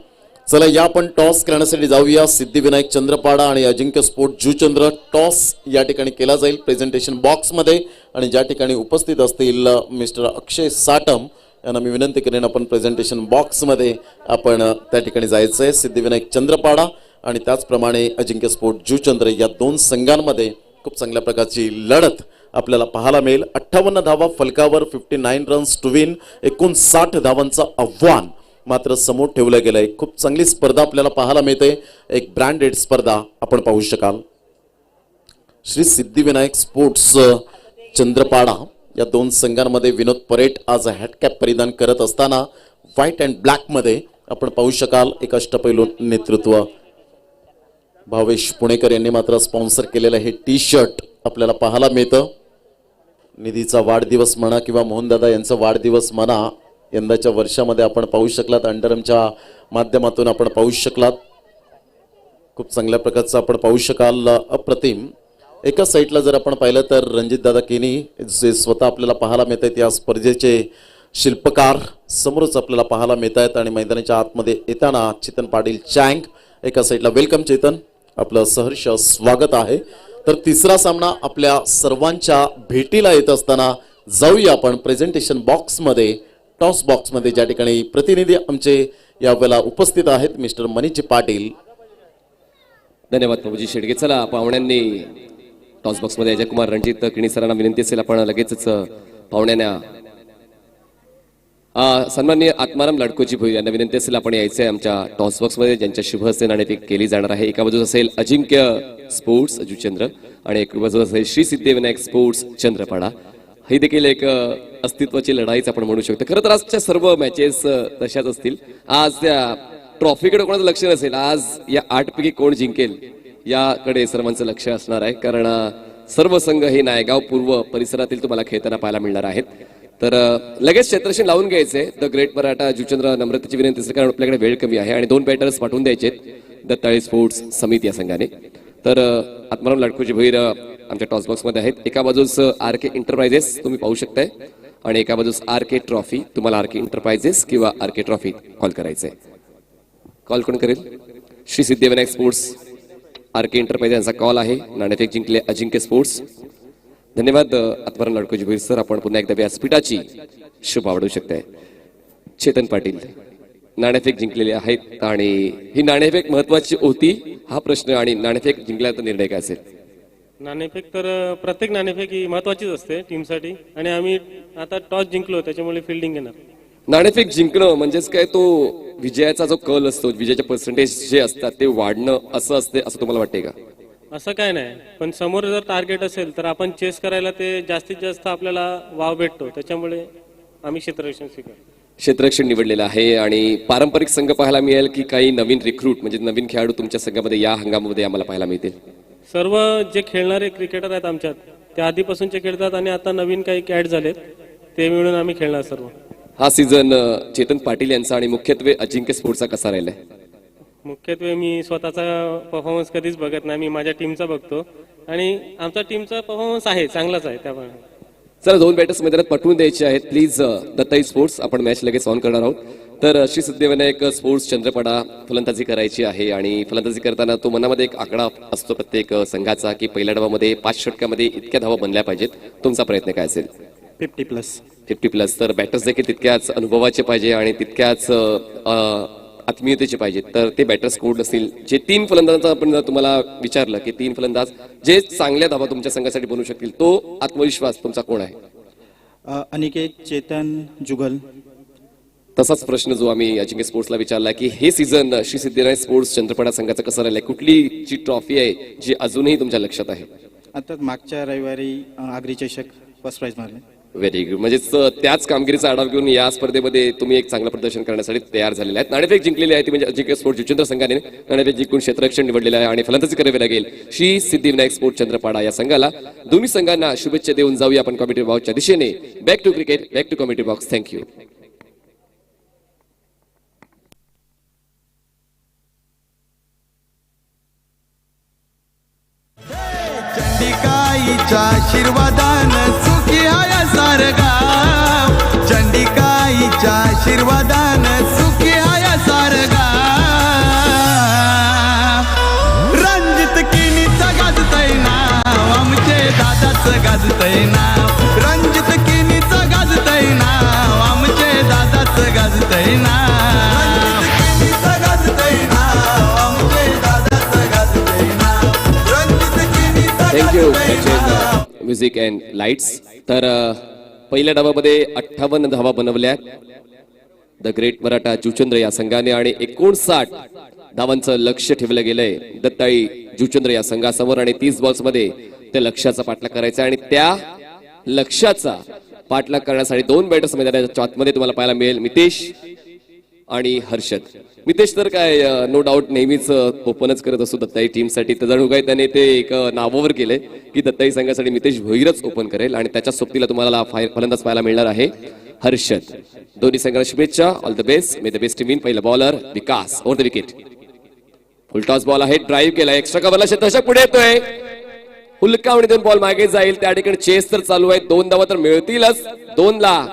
चला या आपण टॉस करण्यासाठी जाऊया. सिद्धिविनायक चंद्रपाडा आणि अजिंक्य स्पोर्ट जुचंद्र. टॉस या ठिकाणी केला जाईल प्रेझेंटेशन बॉक्स मध्ये आणि ज्या ठिकाणी उपस्थित असतील मिस्टर अक्षय साटम यांना मी विनंती करेन आपण प्रेझेंटेशन बॉक्स मध्ये आपण त्या ठिकाणी जायचंय. सिद्धिविनायक चंद्रपाडा आणि त्याचप्रमाणे अजिंक्य स्पोर्ट जुचंद्र या दोन संघांमध्ये खूप चांगल्या प्रकारची लढत आपल्याला पाहायला मिळेल. 58 धावा फलकावर, 59 रन्स टू विन, 59 धावांचं आव्हान मात्र समोर ठेवलं गेलंय. खूप चांगली स्पर्धा आपल्याला पाहायला मिळते. एक ब्रँडेड स्पर्धा आपण पाहू शकाल. श्री सिद्धिविनायक स्पोर्ट्स चंद्रपाडा या दोन संघांमध्ये विनोद परेट आज हॅटकॅप परिधान करत असताना व्हाईट अँड ब्लॅक मध्ये आपण पाहू शकाल. एक अष्टपैलू नेतृत्व भावेश पुणेकर यांनी मात्र स्पॉन्सर केलेलं हे टी शर्ट आपल्याला पाहायला मिळतं. निधीचा वाढदिवस म्हणा किंवा मोहनदादा यांचा वाढदिवस म्हणा, यंदाच्या वर्षामध्ये आपण पाहू शकलात. अंडरमच्या माध्यमातून आपण पाहू शकलात. खूप चांगल्या प्रकारचं आपण पाहू शकाल. अप्रतिम. एका साईडला जर आपण पाहिलं तर रणजितदादा केनी जे स्वतः आपल्याला पाहायला मिळत आहेत या स्पर्धेचे शिल्पकार समोरच आपल्याला पाहायला मिळत आहेत आणि मैदानाच्या आतमध्ये येताना चेतन पाटील चँग एका साईडला. वेलकम चेतन, आपलं सहर्ष स्वागत आहे. तर तिसरा सामना आपल्या सर्वांच्या भेटीला येत असताना जाऊया आपण प्रेझेंटेशन बॉक्समध्ये, टॉस बॉक्समध्ये, ज्या ठिकाणी प्रतिनिधी आमचे यावेळेला उपस्थित आहेत मिस्टर मनीष पाटील. धन्यवाद प्रभूजी शेडगे. चला पाहुण्यांनी टॉस बॉक्समध्ये अजय कुमार रणजित किणी सरांना विनंती असेल आपण लगेचच पाहुण्यांना सन्माननीय आत्माराम लाडकोजी भोई यांना विनंती असेल आपण यायचं आहे आमच्या टॉस बॉक्समध्ये, ज्यांच्या शुभ हस्ते नाणेफेक केली जाणार आहे. एका बाजूस असेल अजिंक्य स्पोर्ट्स जुचंद्र आणि एक बाजूस असेल श्री सिद्धिविनायक स्पोर्ट्स चंद्रपाडा. ही देखील एक अस्तित्वाची लढाईच आपण म्हणू शकतो. खरं तर आजच्या सर्व मॅचेस तशाच असतील. आज त्या ट्रॉफीकडे कोणाचं लक्ष नसेल. आज या 8 पैकी कोण जिंकेल याकडे सर्वांचं लक्ष असणार आहे, कारण सर्व संघ हे नायगाव पूर्व परिसरातील तुम्हाला खेळताना पाहायला मिळणार आहेत. तर लगेच क्षेत्रक्षण लावून घ्यायचे. द ग्रेट मराठा जुचंद्र नम्रतेची विनंती असेल, कारण आपल्याकडे वेळ कमी आहे आणि 2 बॅटर्स पाठवून द्यायचे दत्ताळे स्पोर्ट्स समिती या संघाने. तर आत्माराम लाडकोजी भोईर आमच्या टॉस बॉक्समध्ये आहेत. एका बाजूस आर के एंटरप्राइजेस तुम्ही पाहू शकताय आणि एका बाजूस आर के ट्रॉफी. तुम्हाला आर के एंटरप्राइजेस किंवा आर के ट्रॉफी कॉल करायचंय. कॉल कोण करेल? श्री सिद्धिविनायक स्पोर्ट्स आर के एंटरप्राइजेस यांचा कॉल आहे. नाणेफेक जिंकले अजिंक्य स्पोर्ट्स. धन्यवाद आत्माराम लाडकोजी भोईर सर. आपण पुन्हा एकदा व्यासपीठाची शुभ आवडू शकताय. चेतन पाटील नाणेफेक जिंकलेले आहेत आणि ही नाणेफेक महत्वाची होती हा प्रश्न, आणि नाणेफेक जिंकल्यानंतर निर्णय काय असेल? नाणेफेक तर प्रत्येक नाणेफेक ही महत्वाचीच असते टीमसाठी आणि आम्ही आता टॉस जिंकलो त्याच्यामुळे फिल्डिंग घेणार. नाणेफेक जिंकणं म्हणजेच काय, तो विजयाचा जो कल असतो, विजयाचे पर्सेंटेज जे असतात ते वाढणं असं असते असं तुम्हाला वाटते का? असं काय नाही, पण समोर जर टार्गेट असेल तर आपण चेस करायला ते जास्तीत जास्त आपल्याला वाव भेटतो, त्याच्यामुळे आम्ही क्षेत्ररक्षण स्वीकारतो. क्षेत्ररक्षण निवडलेलं आहे आणि पारंपरिक संघ पाहायला मिळेल की काही नवीन रिक्रूट म्हणजे नवीन खेळाडू तुमच्या संघामध्ये या हंगामामध्ये आम्हाला पाहायला मिळतील? सर्व जे खेळणारे क्रिकेटर आहेत आमच्यात ते आधीपासूनचे खेळतात आणि आता नवीन काही ऍड झालेत ते मिळून आम्ही खेळणार सर्व. हा सीझन चेतन पाटील यांचा आणि मुख्यत्वे अजिंक्य स्पोर्ट्सचा कसा राहिलाय? मुख्यत्वे मी स्वतःचा परफॉर्मन्स कधीच बघत नाही, मी माझ्या टीमचा बघतो आणि आमचा टीमचा परफॉर्मन्स आहे चांगलाच आहे. त्यामुळे चला 2 बॅटर्स मैदानात पाठवून द्यायचे आहेत प्लीज. दत्ताई स्पोर्ट्स आपण मॅच लगेच ऑन करणार आहोत. तर श्री सिद्धिविनायक स्पोर्ट्स चंद्रपाडा फलंदाजी करायची आहे आणि फलंदाजी करताना तो मनामध्ये एक आकडा असतो प्रत्येक संघाचा की पहिल्या डावामध्ये 5 षटकामध्ये इतक्या धावा बनल्या पाहिजेत. तुमचा प्रयत्न काय असेल? 50+. तर बॅटर्स देखील तितक्याच अनुभवाचे पाहिजे आणि तितक्याच आत्मीयतेचे पाहिजेत. तर ते बॅटर्स कोण असतील जे 3 फलंदाजांचा आपण तुम्हाला विचारलं की 3 फलंदाज जे चांगल्या धावा तुमच्या संघासाठी बनवू शकतील, तो आत्मविश्वास तुमचा कोण आहे? अनिकेत, चेतन, जुगल. तसाच प्रश्न जो आम्ही अजिंक्य स्पोर्ट्सला विचारला की हे सीझन श्री सिद्धिविनायक स्पोर्ट्स चंद्रपाडा संघाचं कसं राहिलंय, कुठली जी ट्रॉफी आहे जी अजूनही तुमच्या लक्षात आहे? आता मागच्या रविवारी आगरी चषक फर्स्ट प्राइज मारले. Very good. म्हणजेच त्याच कामगिरीचा आढावा घेऊन या स्पर्धेमध्ये तुम्ही एक चांगलं प्रदर्शन करण्यासाठी तयार झालेले आहेत. नाणेफेक जिंकलेली आहे ती म्हणजे अजिंक्य स्पोर्ट्स जुचंद्र संघाने नाणेफेक जिंकून क्षेत्ररक्षण निवडलेलं आहे आणि फलंदाजी करावी लागेल श्री सिद्धिविनायक स्पोर्ट्स चंद्रपाडा या संघाला. दोन्ही संघांना शुभेच्छा देऊन जाऊया आपण कॉमेंट्री बॉक्सच्या दिशेने. Back to cricket, back to commentary box. Thank you. चंडिकाईच्या आशीर्वादानं सुखी आहे सारगाव. चंडिकाईच्या आशीर्वादानं सुखी आहे Sargaon. Thank you music and lights. तर पहिल्या डावामध्ये 58 धावा बनवल्या द ग्रेट मराठा जुचंद्र या संघाने आणि 59 धावांचं लक्ष ठेवलं गेलंय दत्ताई जुचंद्र या संघासमोर आणि 30 बॉल्स मध्ये त्या लक्ष्याचा पाठलाग करायचा आणि त्या लक्ष्याचा पाठलाग करण्यासाठी 2 बॅटर्स मैदानाच्या आतमध्ये तुम्हाला पाहायला मिळेल, मितेश आणि हर्षद. मितेश तर काय नो डाऊट नेहमीच ओपनच करत असतो दत्ताई टीमसाठी, तर जणू काय त्याने ते एक नावावर केलंय की दत्ताई संघासाठी मितेश भोईरच ओपन करेल आणि त्याच्या सोबतीला तुम्हाला फलंदाज पाहायला मिळणार आहे हर्षद. दोन्ही संघाला शुभेच्छा, all the best, may the best team in. पहिला bowler Vikas over the wicket, full toss ball आहे, ड्राईव्ह केला, एक्स्ट्रा कव्हरला शतक पुढे येतोय, हुलकावणी 2 बॉल मागे जाईल, त्या ठिकाणी चेस तर चालू आहे, 2 धावा तर मिळतीलच, 2 ला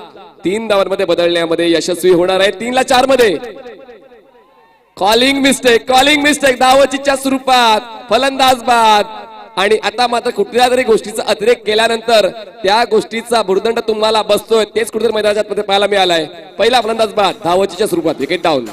3 धावांमध्ये बदलण्यामध्ये यशस्वी होणार आहे, 3 ला 4 मध्ये. कॉलिंग मिस्टेक धावचीच्या स्वरूपात फलंदाज बाद. आणि आता मात्र कुठल्या तरी गोष्टीचा अतिरेक केल्यानंतर त्या गोष्टीचा भुर्दंड तुम्हाला बसतोय, तेच कुठेतरी मैदानाच्या मध्ये पाहायला मिळालाय. पहिला फलंदाज बाद धावचीच्या स्वरूपात, विकेट डाऊन.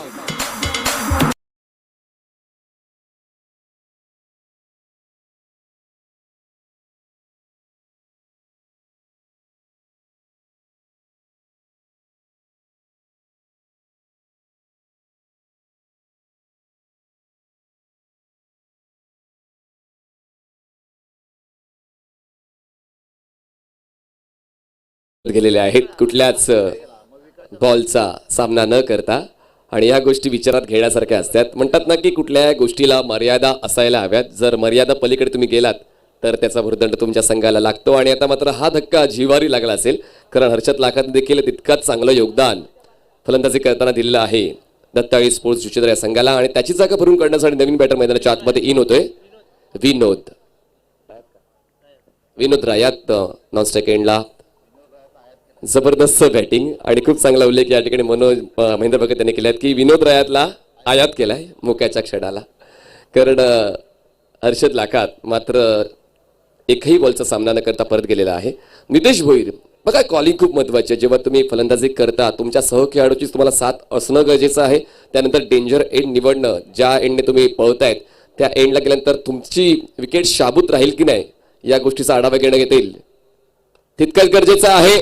गेलेले आहेत कुठल्याच बॉलचा सामना न करता, आणि या गोष्टी विचारात घेण्यासारख्या असतात. म्हणतात ना की कुठल्या गोष्टीला मर्यादा असायला हव्यात, जर मर्यादा पलीकडे तुम्ही गेलात तर त्याचा भुर्दंड तुमच्या संघाला लागतो. आणि आता मात्र हा धक्का जिवारी लागला असेल, कारण हर्षद लाखात देखील तितकंच चांगलं योगदान फलंदाजी करताना दिलेलं आहे दत्ताई स्पोर्ट्स जुचंद्र या संघाला. आणि त्याची जागा भरून काढण्यासाठी नवीन बॅटर मैदानाच्या आतमध्ये इन होतोय विनोद रायात नॉन स्ट्राईक एंडला. जबरदस्त बॅटिंग आणि खूप चांगला उल्लेख या ठिकाणी महेंद्र भगत यांनी केलाय की विनोद रायातला आयात केलाय मोक्याच्या क्षणाला, कारण हर्षद लाखात मात्र एकही बॉलचा सामना न करता परत गेलेला आहे. नितेश भोईर बघा, कॉलिंग खूप महत्वाची आहे. जेव्हा तुम्ही फलंदाजी करता तुमच्या सहखेळाडूची तुम्हाला साथ असणं गरजेचं आहे. त्यानंतर डेंजर एंड निवडणं, ज्या एंडने तुम्ही पळतायत त्या एंडला गेल्यानंतर तुमची विकेट शाबूत राहील की नाही या गोष्टीचा आढावा घेण्यात येईल, तितकंच गरजेचं आहे.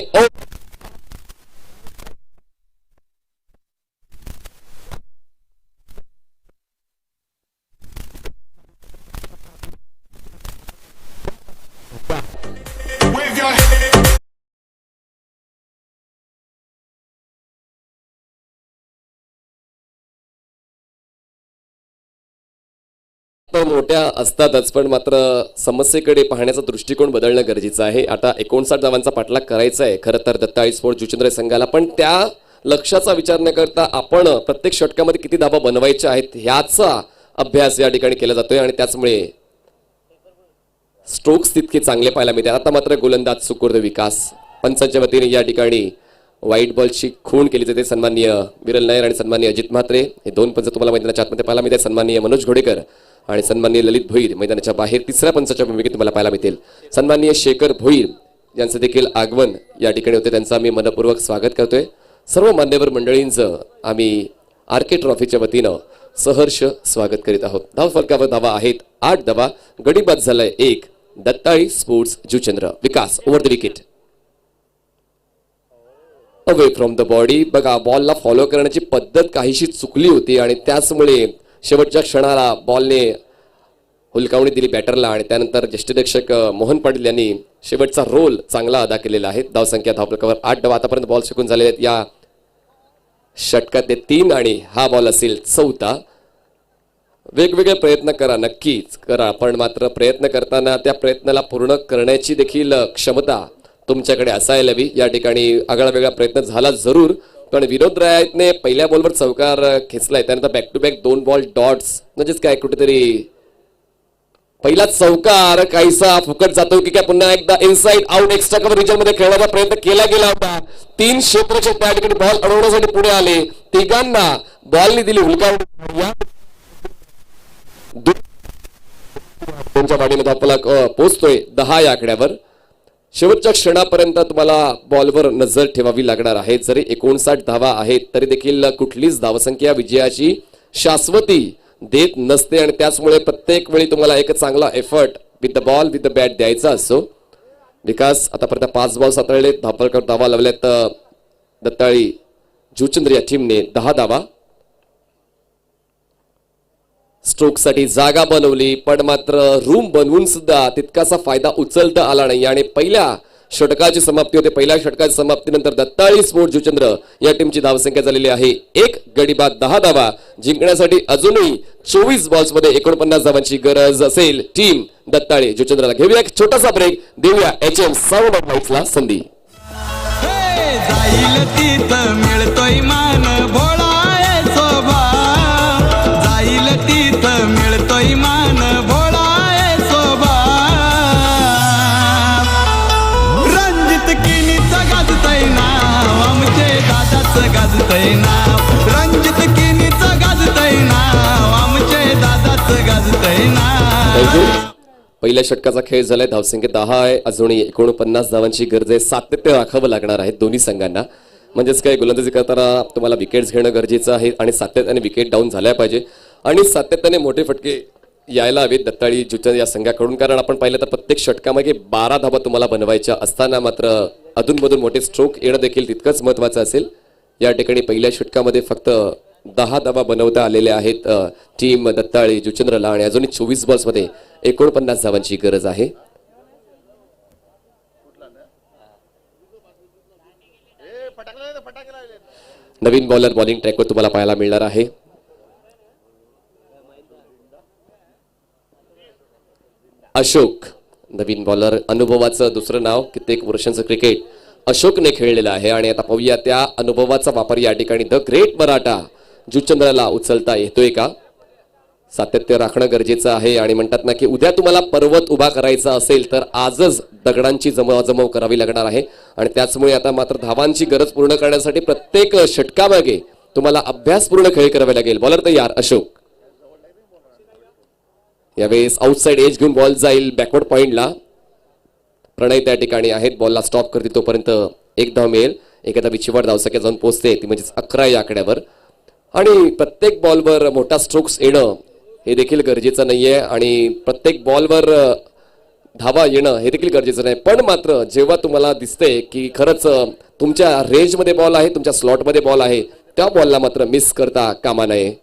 मोठ्या असतातच, पण मात्र समस्येकडे पाहण्याचा दृष्टिकोन बदलणं गरजेचं आहे. आता 59 धावांचा पाठलाग करायचा आहे खरं तर दत्ताई स्पोर्ट्स जुचंद्र संघाला, पण त्या लक्ष्याचा विचार न करता आपण प्रत्येक षटकामध्ये किती धावा बनवायच्या आहेत ह्याचा अभ्यास या ठिकाणी केला जातोय आणि त्याचमुळे स्ट्रोक्स तितके चांगले पाहायला मिळतात. आता मात्र गोलंदाज सुकुर्द विकास, पंचांच्या वतीने या ठिकाणी व्हाईट बॉलची खूण केली जाते. सन्माननीय विरल नायर आणि सन्माननीय अजित म्हात्रे हे 2 पंच तुम्हाला मैदानाच्या आतमध्ये पाहायला मिळतात. सन्माननीय मनोज घोडेकर आणि सन्माननीय ललित भोईर मैदानाच्या बाहेर 3ऱ्या पंचाच्या भूमिकेत तुम्हाला पाहायला मिळतील. सन्माननीय शेखर भोईर यांचं देखील आगमन या ठिकाणी होते, त्यांचं आम्ही मनपूर्वक स्वागत करतोय. सर्व मान्यवर मंडळींचं आम्ही आरके ट्रॉफीच्या वतीनं सहर्ष स्वागत करीत आहोत. धाव फलकावर धावा आहेत 8 धावा, गडी बाद झालाय 1. Dattai sports Juchandra. Vikas over the wicket, away from the body. बघा, बॉलला फॉलो करण्याची पद्धत काहीशी चुकली होती आणि त्याचमुळे शेवटच्या क्षणाला बॉलने हुलकावणी दिली बॅटरला आणि त्यानंतर ज्येष्ठरक्षक मोहन पाटील यांनी शेवटचा रोल चांगला अदा केलेला आहे. धावसंख्या धावफलकावर 8 धावा आतापर्यंत बॉल शिकून झालेले आहेत या षटकातले 3 आणि हा बॉल असेल 4था. वेगवेगळे प्रयत्न करा, नक्कीच करा, पण मात्र प्रयत्न करताना त्या प्रयत्नाला पूर्ण करण्याची देखील क्षमता तुमच्याकडे असायला हवी. या ठिकाणी आगळा वेगळा प्रयत्न झाला जरूर, पण विनोद रायातने पहिल्या बॉलवर चौकार खेचलाय, त्यानंतर back to back 2 ball dots, म्हणजेच काय कुठेतरी पहिला चौकार काहीसा फुकट जातो की काय पुन्हा एकदा inside out extra cover region मध्ये खेळण्याचा प्रयत्न केला गेला होता. 3 क्षेत्रचे त्या ठिकाणी बॉल अडवण्यासाठी पुढे आले, तिघांना बॉलने दिली हुलकावणी. त्यांच्या पाठीमध्ये आपला पोहोचतोय 10 या आकड्यावर. शेवटच्या क्षणापर्यंत तुम्हाला बॉलवर नजर ठेवावी लागणार आहे. जरी 59 धावा आहेत तरी देखील कुठलीच धावसंख्या विजयाची शाश्वती देत नसते आणि त्याचमुळे प्रत्येक वेळी तुम्हाला एक चांगला effort with the ball with the bat द्यायचा असतो. विकास आतापर्यंत 5 बॉल हाताळले, धापलकर धावा लावल्यात. दत्ताळी जुचंद्र या टीमने 10 धावा. स्ट्रोक साठी जागा बनवली, पण मात्र रूम बनवून सुद्धा तितकासा फायदा उचलता आला नाही आणि पहिल्या षटकाची समाप्ती होते. पहिल्या षटकाची समाप्तीनंतर दत्ताळी स्पोर्ट जुचंद्र या टीमची धावसंख्या झालेली आहे 1 गडी बाद 10 धावा. जिंकण्यासाठी अजूनही 24 बॉल्स मध्ये 49 धावांची गरज असेल टीम दत्ताळी जुचंद्रला. घेऊया एक छोटासा ब्रेक, देऊया HM साऊंड ऑफ लाईट्सला संधी. हे जाईल तिथं मिळतोय मान भोळा आहे स्वभाव. जाईल तिथं मिळतोय मान भोळा आहे स्वभाव. रणजित किनीचं गाजतय नाव, आमचे दादाचं गाजतय नाव. रणजित किनीचं गाजतय नाव, आमचे दादाचं गाजतय नाव. पहिल्या षटकाचा खेळ झालाय. धावसंख्या 10 आहे. अजूनही 49 धावांची गरज आहे. सातत्य राखावं लागणार आहे दोन्ही संघांना. म्हणजेच काय, गोलंदाजी करताना तुम्हाला विकेट्स घेणं गरजेचं आहे आणि सातत्याने विकेट डाऊन झाल्या पाहिजे आणि सातत्याने मोठे फटके यायला हवेत दत्ताळी जुचंद्र या संघाकडून. कारण आपण पाहिलं तर प्रत्येक षटकामागे 12 धावा तुम्हाला बनवायच्या असताना मात्र अधूनमधून मोठे स्ट्रोक येणं देखील तितकंच महत्वाचं असेल. या ठिकाणी पहिल्या षटकामध्ये फक्त 10 धावा बनवता आलेल्या आहेत टीम दत्ताळी जुचंद्रला आणि अजूनही 24 बॉल्समध्ये 49 धावांची गरज आहे. नवीन बॉलर बॉलिंग ट्रॅकवर तुम्हाला पाहायला मिळणार आहे. अशोक नवीन बॉलर, अनुभवाचं दुसरं नाव. कित्येक वर्षांचं क्रिकेट अशोकने खेळलेलं आहे आणि आता पाहूया त्या अनुभवाचा वापर या ठिकाणी द ग्रेट मराठा जुचंद्रला उचलता येतोय का. सातत्य राखणं गरजेचं आहे आणि म्हणतात ना की उद्या तुम्हाला पर्वत उभा करायचा असेल तर आजच दगडांची जमवाजमव करावी लागणार आहे आणि त्याचमुळे आता मात्र धावांची गरज पूर्ण करण्यासाठी प्रत्येक षटकामागे तुम्हाला अभ्यासपूर्ण खेळ करावे लागेल. बॉलर तयार अशोक. यावेळेस आउटसाइड एज घेऊन बॉल जाईल बॅकवर्ड पॉइंटला. प्रणय त्या ठिकाणी आहेत, बॉलला स्टॉप करते तोपर्यंत 1 धाव मिळेल. एखादा विचिवाड धावसंख्या जाऊन पोहोचते ती म्हणजेच 11 या आकड्यावर. आणि प्रत्येक बॉलवर मोठा स्ट्रोक्स येणं हे देखील गरजेचं नाहीये आणि प्रत्येक बॉलवर धावा येणं हे देखील गरजेचं नाही. पण मात्र जेव्हा तुम्हाला दिसते की खरंच तुमच्या रेंजमध्ये बॉल आहे, तुमच्या स्लॉटमध्ये बॉल आहे, त्या बॉलला मात्र मिस करता कामा नये.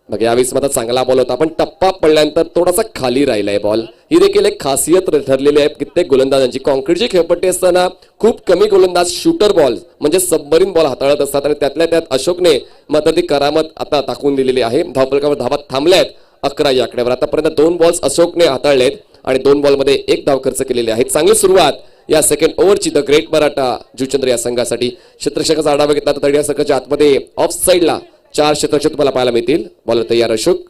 मग यावेळेस मात्र चांगला बॉल होता पण टप्पा पडल्यानंतर थोडासा खाली राहिलाय बॉल. ही देखील एक खासियत ठरलेली आहे कित्येक गोलंदाजांची. कॉन्क्रीटची खेळपट्टी असताना खूप कमी गोलंदाज शूटर बॉल म्हणजे सबमरीन बॉल हाताळत असतात आणि त्यातल्या त्यात अशोकने मात्र ती करामत आता दाखवून दिलेली आहे. धावफलकावर धावा थांबल्यात 11 या आकड्यावर. आतापर्यंत 2 बॉल्स अशोकने हाताळलेत आणि 2 बॉलमध्ये 1 धाव खर्च केलेली आहे. चांगली सुरुवात या सेकंड ओव्हरची द ग्रेट मराठा जुचंद्र या संघासाठी. क्षेत्ररक्षकाचा आढावा घेतला तर या संघाच्या आतमध्ये ऑफ साईडला 4 क्षेत्ररक्षक तुम्हाला पाहायला मिळतील. बॉलर तयार अशोक.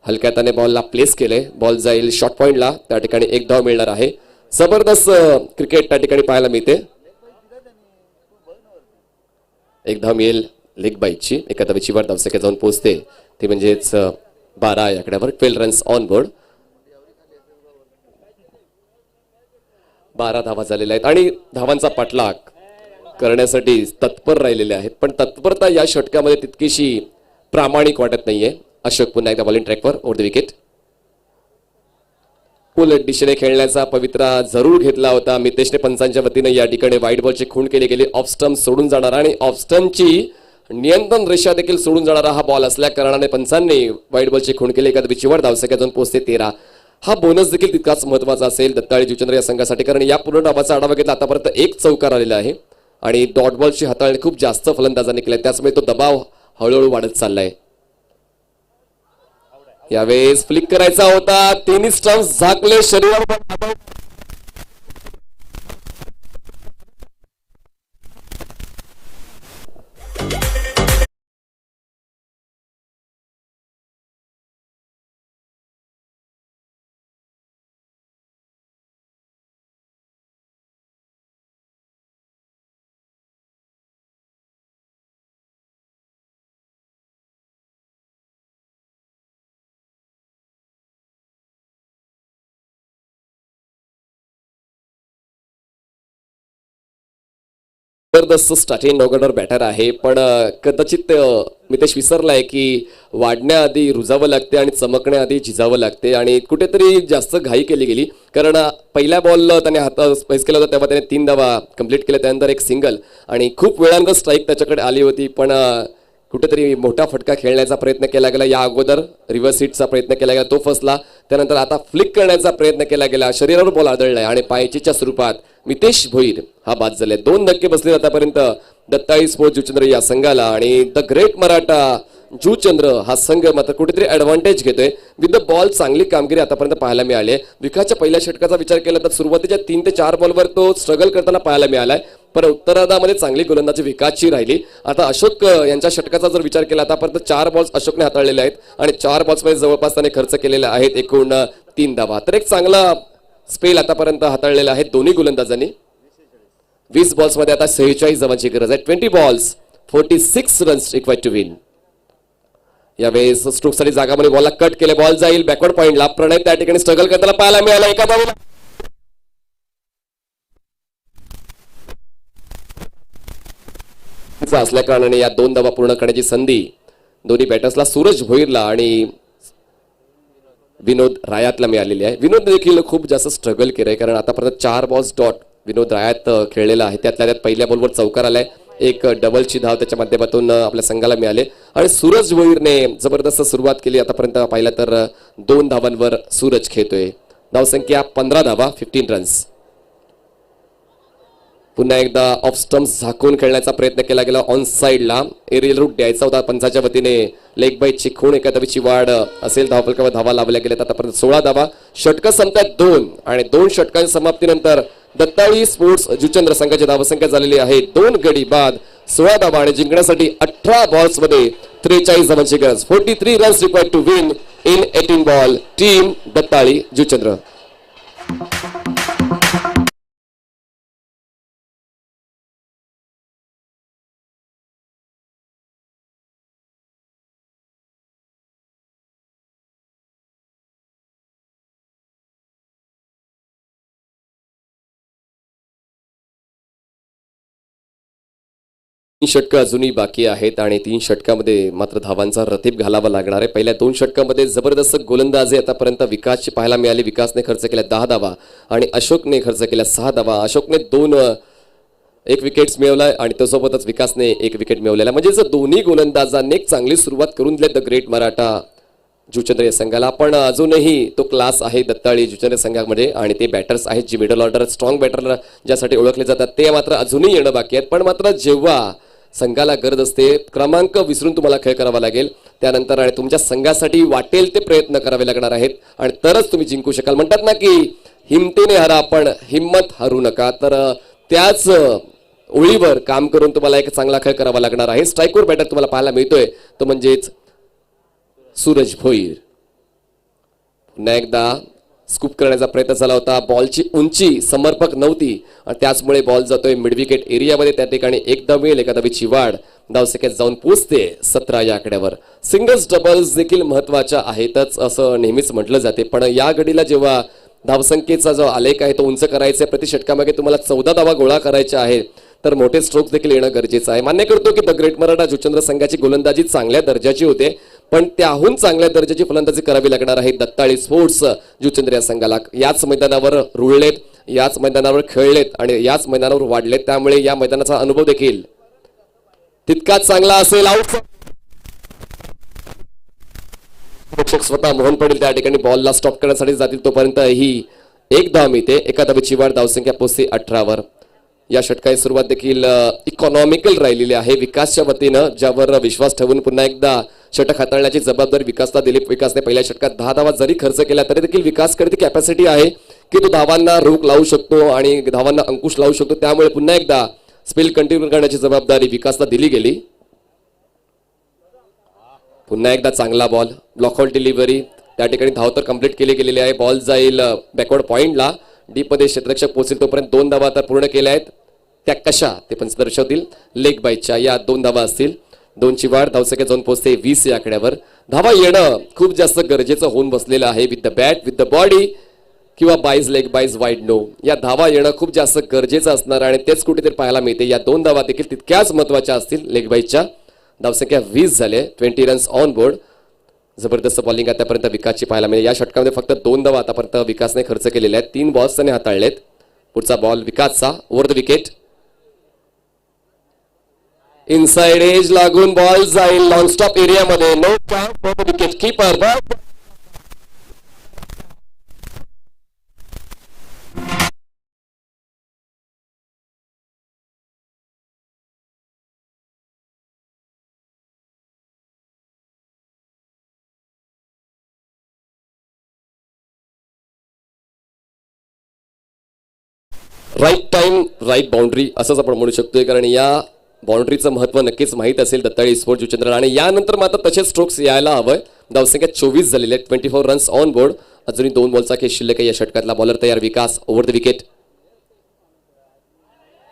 हलक्या हाताने बॉलला प्लेस केले. बॉल जाईल शॉर्ट पॉइंटला. त्या ठिकाणी 1 धाव मिळणार आहे. जबरदस्त क्रिकेट त्या ठिकाणी पाहायला मिळते. 1 धाव मिळेल लेग बाईटची. एका धावेची वर धावसंख्या जाऊन पोहोचते ती म्हणजेच 12 या आकड्यावर. 12 रन्स ऑन बोर्ड. 12 धावा झालेल्या आहेत आणि धावांचा पाठलाग करण्यासाठी तत्पर राहिलेले आहेत पण तत्परता या षटकामध्ये तितकीशी प्रामाणिक वाटत नाहीये. अशोक पुन्हा एकदा बॉलिंग ट्रॅकवर ओव्हर द विकेट. उलट दिशेने खेळण्याचा पवित्रा जरूर घेतला होता. मितेशने पंचांच्या वतीने या ठिकाणी व्हाईट बॉलची खूण केली गेली. ऑफ स्टंप सोडून जाणार आणि ऑफ स्टंपची नियंत्रण रेषा देखील सोडून जाणारा हा बॉल असल्या कारणाने पंचांनी व्हाईट बॉलची खूण केली. एका विचिवाड धावसंख्या जाऊन पोहोचते 13. हा बोनस देखील तितकाच महत्वाचा असेल दत्ताळी जुचंद्र या संघासाठी कारण या पूर्ण डावाचा आढावा घेतला आतापर्यंत 1 चौकार आलेला आहे आणि डॉट बॉलची हाताळणी खूप जास्त फलंदाजांनी केलाय त्याचमुळे तो दबाव हळूहळू वाढत चाललाय. यावेळेस फ्लिक करायचा होता. 3 स्टंप्स झाकले शरीरावर. जबरदस्त स्टार्टिंग नौगडर बॅटर आहे, पण कदाचित मितेश विसरलाय की वाढण्याआधी रुजावं लागते आणि चमकण्याआधी झिजावं लागते आणि कुठेतरी जास्त घाई केली गेली. कारण पहिल्या बॉल त्याने हातात स्पेस केला होता तेव्हा त्याने 3 धावा कंप्लीट केल्या, त्यानंतर एक सिंगल आणि खूप वेळानंतर स्ट्राईक त्याच्याकडे आली होती, पण कुठेतरी मोठा फटका खेळण्याचा प्रयत्न केला गेला. या अगोदर रिव्हर्स हिटचा प्रयत्न केला गेला, तो फसला. त्यानंतर आता फ्लिक करण्याचा प्रयत्न केला गेला, शरीरावर बॉल आदळलाय आणि पायचीच्या स्वरूपात मितेश भोईर हा बाद झाले. 2 धक्के बसले आतापर्यंत दत्ताळी स्पोर्ट्स जुचंद्र या संघाला आणि द ग्रेट मराठा जुचंद्र हा संघ मात्र कुठेतरी ऍडव्हान्टेज घेतोय. विथ द बॉल चांगली कामगिरी आतापर्यंत पाहायला मिळाली आहे. विकासच्या पहिल्या षटकाचा विचार केला तर सुरुवातीच्या 3 ते 4 बॉलवर तो स्ट्रगल करताना पाहायला मिळालाय, पण उत्तरार्धामध्ये चांगली गोलंदाजी विकासची राहिली. आता अशोक यांच्या षटकाचा जर विचार केला आतापर्यंत 4 बॉल्स अशोकने हाताळलेले आहेत आणि 4 बॉल्समध्ये जवळपास त्याने खर्च केलेले आहेत एकूण 3 धावा. तर एक चांगला स्पेल आतापर्यंत हाताळलेला आहे दोन्ही गोलंदाजांनी. 20 बॉल्समध्ये आता 46 धावांची गरज आहे. 20 balls 46 runs required to win. यावेळेस स्ट्रोकसाठी जागामध्ये बॉलला कट केले, बॉल जाईल बॅकवर्ड पॉइंटला. प्रणय त्या ठिकाणी स्ट्रगल करताना पाहायला मिळाला. एका धावेला असल्या कारणाने या 2 धावा पूर्ण करण्याची संधी दोन्ही बॅटर्सला सूरज भोईरला आणि विनोद रायातला मिळालेली आहे. विनोद देखील खूप जास्त स्ट्रगल केलंय, कारण आतापर्यंत 4 बॉल्स डॉट विनोद रायात खेळलेला आहे. त्यातल्या त्यात पहिल्या बॉलवर चौकार आलाय, एक डबलची धाव त्याच्या माध्यमातून आपल्या संघाला मिळाले आणि सूरज भोईरने जबरदस्त सुरुवात केली. आतापर्यंत पाहिलं तर 2 धावांवर सूरज खेळतोय. धावसंख्या 15 धावा 15 रन्स. पुन्हा एकदा ऑफ स्टम्प्स झाकून खेळण्याचा प्रयत्न केला गेला. ऑन साइडला एरियल रूट द्यायचा होता पंचाच्या वतीने. लेग बाईटची खूण एका धावेची वाढ असेल. धावफलकावर धावा लावल्या गेल्या आतापर्यंत 16 धावा. षटकं संपतात 2 आणि 2 षटकांच्या समाप्तीनंतर दत्ताळी स्पोर्ट्स जुचंद्र संघाची धावसंख्या झालेली आहे 2 गडी बाद 16 धावा आणि जिंकण्यासाठी 18 बॉल्समध्ये 43 धावांची गरज. 43 runs required to win in 18 ball. Team Dattali Juchandra. षटकं अजूनही बाकी आहेत आणि 3 षटकामध्ये मात्र धावांचा रतीब घालावा लागणार आहे. पहिल्या 2 षटकामध्ये जबरदस्त गोलंदाजी आतापर्यंत विकासची पाहायला मिळाली. विकासने खर्च केल्या 10 धावा आणि अशोकने खर्च केल्या 6 धावा. अशोकने 1 विकेट्स मिळवलाय आणि त्यासोबतच विकासने 1 विकेट मिळवलेला. म्हणजे जर दोन्ही गोलंदाजांनी एक चांगली सुरुवात करून दिली द ग्रेट मराठा जुचंद्र या संघाला, पण अजूनही तो क्लास आहे दत्ताळी जुचंद्र संघामध्ये आणि ते बॅटर्स आहेत जी मिडल ऑर्डर स्ट्रॉंग बॅटर ज्यासाठी ओळखले जातात ते मात्र अजूनही येणं बाकी आहेत. पण मात्र जेव्हा संघाला गरज असते क्रमांक विसरून तुम्हाला खेळ करावा लागेल, त्यानंतर आणि तुमच्या संघासाठी वाटेल ते प्रयत्न करावे लागणार आहेत आणि तरच तुम्ही जिंकू शकाल. म्हणतात ना की हिमतीने हरा पण हिम्मत हरू नका, तर त्याच ओळीवर काम करून तुम्हाला एक चांगला खेळ करावा लागणार आहे. स्ट्राईकवर बॅटर तुम्हाला पाहायला मिळतोय तो म्हणजेच सूरज भोईर. पुन्हा एकदा स्कूप करण्याचा प्रयत्न झाला होता. बॉलची उंची समर्पक नव्हती आणि त्याचमुळे बॉल जातोय मिड विकेट एरियामध्ये. त्या ठिकाणी 1 धाव मिळेल, 1 धावेची वाढ. धावसंख्येत जाऊन पोहोचते 17 या आकड्यावर. सिंगल्स डबल्स देखील महत्वाच्या आहेतच असं नेहमीच म्हटलं जाते, पण या घडीला जेव्हा धावसंख्येचा जो आलेख आहे तो उंच करायचा आहे, प्रति षटकामागे तुम्हाला 14 धावा गोळा करायच्या आहेत, तर मोठे स्ट्रोक्स देखील येणं गरजेचं आहे. मान्य करतो की द ग्रेट मराठा जुचंद्र संघाची गोलंदाजी चांगल्या दर्जाची होते, पण त्याहून चांगल्या दर्जाची फलंदाजी करावी लागणार आहे दत्ताळी स्पोर्ट्स जुचंद्र या संघाला. याच मैदानावर रुळलेत, याच मैदानावर खेळलेत आणि याच मैदानावर वाढलेत, त्यामुळे या मैदानाचा अनुभव देखील तितकाच चांगला असेल. आउट प्रेक्षक स्वतः मोहन पडेल त्या ठिकाणी बॉलला स्टॉप करण्यासाठी जातील, तोपर्यंत ही 1 धाव मिळते. 1 धावेची वाढ. धावसंख्या पोहोचते 18 वर. या षटकाची सुरुवात देखील इकॉनॉमिकल राहिलेली आहे विकासच्या वतीनं, ज्यावर विश्वास ठेवून पुन्हा एकदा षटक हाताळण्याची जबाबदारी विकासला दिली. विकासने पहिल्या षटकात 10 धावा जरी खर्च केला तरी देखील विकासकडे ती कॅपॅसिटी आहे की तो धावांना रोख लावू शकतो आणि धावांना अंकुश लावू शकतो. त्यामुळे पुन्हा एकदा स्पेल कंटिन्यू करण्याची जबाबदारी विकासला दिली गेली. पुन्हा एकदा चांगला बॉल, ब्लॉकआउट डिलिव्हरी. त्या ठिकाणी धाव तर कंप्लीट केली गेलेली आहे. बॉल जाईल बॅकवर्ड पॉइंटला. डीप मध्ये क्षेत्ररक्षक पोहोचेल तोपर्यंत 2 धावा तर पूर्ण केल्या आहेत. त्या कशा ते पण दर्शवतील. लेग बाईटच्या या 2 धावा असतील. 2ची वाढ. धावसंख्या जाऊन पोहोचते 20 या आकड्यावर. धावा येणं खूप जास्त गरजेचं होऊन बसलेलं आहे. With the bat, with the body किंवा बाईज लेग बाईज वाईड नो या धावा येणं खूप जास्त गरजेचं असणार आणि तेच कुठेतरी पाहायला मिळते. या 2 धावा देखील तितक्याच महत्वाच्या असतील. लेग बाईजच्या धावसंख्या 20 झाले, 20 रन्स ऑन बोर्ड. जबरदस्त बॉलिंग आतापर्यंत विकासची पाहायला मिळेल. या षटकामध्ये फक्त 2 धावा आतापर्यंत विकासने खर्च केलेल्या आहेत. 3 बॉल्स त्याने हाताळलेत. पुढचा बॉल विकासचा over the wicket. Inside edge लागून बॉल जाईल लॉंग स्टॉप एरियामध्ये. No point for the wicket keeper. Right time right boundary असंच आपण म्हणू शकतोय, कारण या बाउंड्रीचं महत्व नक्कीच माहीत असेल दत्ताळी स्पोर्ट जुचंद्र. आणि यानंतर मात्र तसेच स्ट्रोक्स यायला हवंय. धावसंख्या 24 झालेले आहेत, 24 रन्स ऑन बोर्ड. अजूनही 2 बॉलचा खेळ शिल्लक आहे. या षटकातला बॉलर तयार Vikas over the wicket.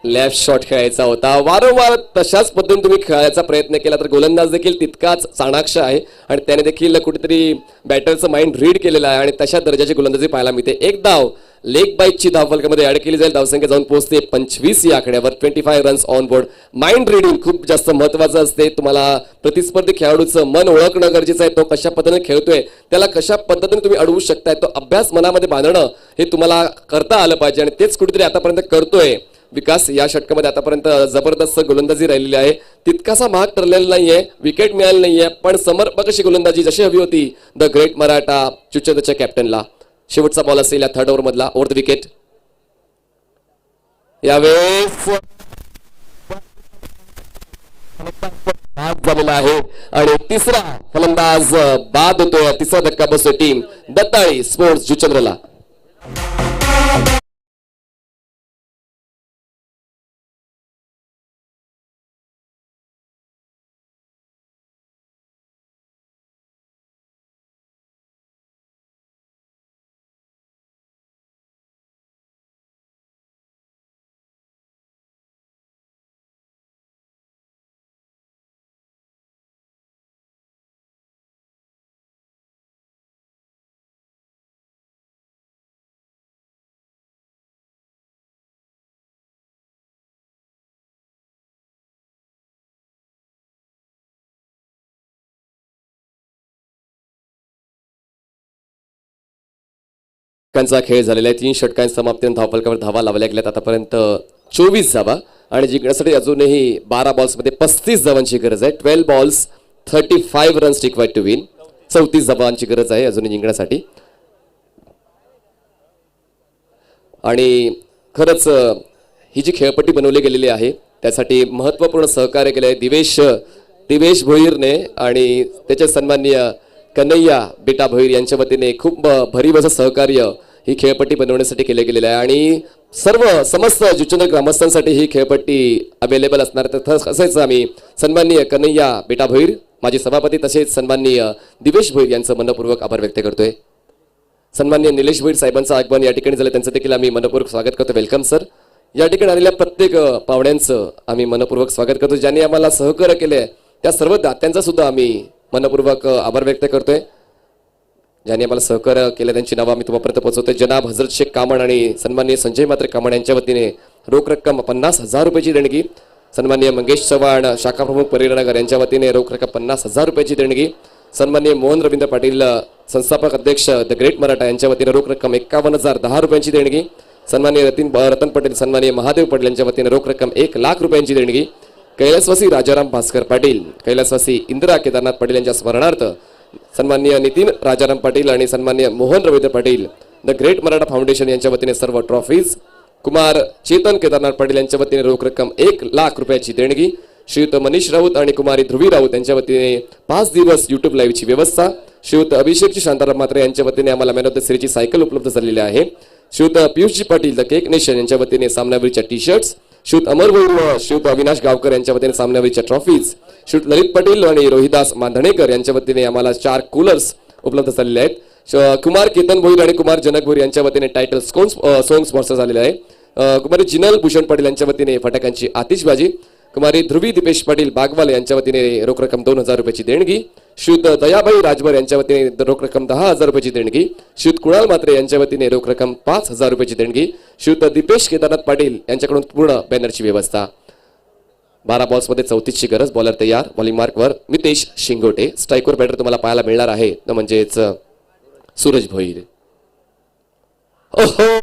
Left shot खेळायचा होता. वारंवार तशाच पद्धतीने तुम्ही खेळायचा प्रयत्न केला तर गोलंदाज देखील तितकाच चाणाक्ष आहे आणि त्याने देखील कुठेतरी बॅटरचं माइंड रीड केलेलं आहे आणि तशा दर्जाची गोलंदाजी पाहायला मिळते. एक धाव लेग बाईटची धाव फलकामध्ये ऍड केली जाईल. धावसंख्या जाऊन पोहोचते 25 या आकड्यावर. 25 runs on board. Mind reading खूप जास्त महत्वाचं असते. तुम्हाला प्रतिस्पर्धी खेळाडूचं मन ओळखणं गरजेचं आहे. तो कशा पद्धतीने खेळतोय, त्याला कशा पद्धतीने तुम्ही अडवू शकताय, तो अभ्यास मनामध्ये बांधणं हे तुम्हाला करता आलं पाहिजे आणि तेच कुठेतरी आतापर्यंत करतोय विकास. या षटकामध्ये आतापर्यंत जबरदस्त गोलंदाजी राहिलेली आहे. तितकासा महाग ठरलेला नाहीये, विकेट मिळाली नाहीये, पण समर्पक अशी गोलंदाजी जशी हवी होती द ग्रेट मराठा जुचंद्रच्या कॅप्टनला. शेवटचा बॉल असेल या 3rd ओव्हर मधला ओव्हर द विकेट. यावेळेस झालेला आहे आणि तिसरा फलंदाज बाद होतोय. तिसरा धक्का बसतोय टीम दत्ताळी स्पोर्ट्स जुचंद्रला. षटकांचा खेळ झालेला आहे. 3 षटकांच्या समाप्तीने धावफलकावर धावा लावल्या गेल्यात. आतापर्यंत 24 धावा आणि जिंकण्यासाठी अजूनही 12 बॉल्समध्ये 35 धावांची गरज आहे. 12 balls 35 runs required to win. 34 धावांची गरज आहे अजूनही जिंकण्यासाठी. आणि खरंच ही जी खेळपट्टी बनवली गेलेली आहे त्यासाठी महत्त्वपूर्ण सहकार्य केलं आहे दिवेश भोईरने आणि त्याचे सन्माननीय कन्हैया बेटा भोईर यांच्या वतीने खूप भरीव असं सहकार्य ही खेळपट्टी बनवण्यासाठी केले गेलेलं आहे आणि समस्त जुचंद्र ग्रामस्थांसाठी ही खेळपट्टी अवेलेबल असणार. तर तसेच आम्ही सन्माननीय कन्हैया बेटा भोईर माजी सभापती तसेच सन्माननीय दिवेश भोईर यांचं मनपूर्वक आभार व्यक्त करतोय. सन्माननीय निलेश भोईर साहेबांचं आगमन या ठिकाणी झालं, त्यांचं देखील आम्ही मनपूर्वक स्वागत करतो. Welcome sir. या ठिकाणी आलेल्या प्रत्येक पाहुण्यांचं आम्ही मनपूर्वक स्वागत करतो. ज्यांनी आम्हाला सहकार्य केले त्या सर्व दात्यांचा सुद्धा आम्ही मनपूर्वक आभार व्यक्त करतोय. ज्यांनी आम्हाला सहकार्य केलं त्यांची नावं आम्ही तुम्हापर्यंत पोहोचवतोय. जनाब हजरत शेख कामण आणि सन्माननीय संजय मात्रे कामण यांच्या वतीने रोख रक्कम 50,000 रुपयाची देणगी. सन्माननीय मंगेश चव्हाण शाखा प्रमुख परिरनगर यांच्या वतीने रोख रक्कम 50,000 रुपयाची देणगी. सन्माननीय मोहन रवींद्र पाटील संस्थापक अध्यक्ष द ग्रेट मराठा यांच्या वतीने रोख रक्कम 51,010 रुपयांची देणगी. सन्माननीय रतन पटेल सन्माननीय महादेव पटेल यांच्या वतीने रोख रक्कम 1,00,000 रुपयांची देणगी. कैलासवासी राजाराम भास्कर पाटील, कैलासवासी इंदिरा केदारनाथ पाटील यांच्या स्मरणार्थ सन्माननीय नितीन राजाराम पाटील आणि सन्माननीय Mohan Ravindra Patil the great Maratha foundation यांच्या वतीने सर्व ट्रॉफीज. कुमार चेतन केदारनाथ पाटील यांच्या वतीने रोख रक्कम 1,00,000 रुपयाची देणगी. श्रीयुत मनीष राऊत आणि कुमारी ध्रुवी राऊत यांच्या वतीने 5 दिवस युट्यूब लाईव्हची व्यवस्था. श्रीयुत अभिषेकजी शांताराम मात्रे यांच्या वतीने आम्हाला मॅन ऑफ द सिरीजची सायकल उपलब्ध झालेली आहे. श्रीयुत पियुषजी पाटील द केक नेशन यांच्या वतीने सामनावीरच्या टी शर्ट्स. श्रीयुत अमर भोईर श्रीयुत अविनाश गावकर यांच्या वतीने सामनावीरच्या ट्रॉफीज. श्रीयुत ललित पाटील आणि रोहिदास मांधणेकर यांच्या वतीने आम्हाला 4 कूलर्स उपलब्ध झालेले आहेत. कुमार केतन भोईर आणि कुमार जनक भोईर यांच्या वतीने टायटल सॉन्ग स्पॉन्सर झालेले आहे. कुमारी जिनल भूषण पाटील यांच्या वतीने फटाक्यांची आतिषबाजी. कुमारी ध्रुवी दीपेश पाटील बागवाल यांच्या वतीने रोख रक्कम 2,000 रुपयाची देणगी. श्रीयुत दयाबाई राजभर यांच्या वतीने रोख रक्कम 10,000 रुपयाची देणगी, श्रीयुत कुणाल मात्रे यांच्या वतीने रोख रक्कम 5,000 रुपयाची देणगी, श्रीयुत दीपेश केदारनाथ पाटील यांच्याकडून पूर्ण बॅनरची व्यवस्था. 12 बॉल्समध्ये 34ची गरज. बॉलर तयार. बॉलिंग मार्कवर मितेश शिंगोटे. स्ट्राईकवर बॅटर तुम्हाला पाहायला मिळणार आहे म्हणजेच सूरज भोईर. ओहो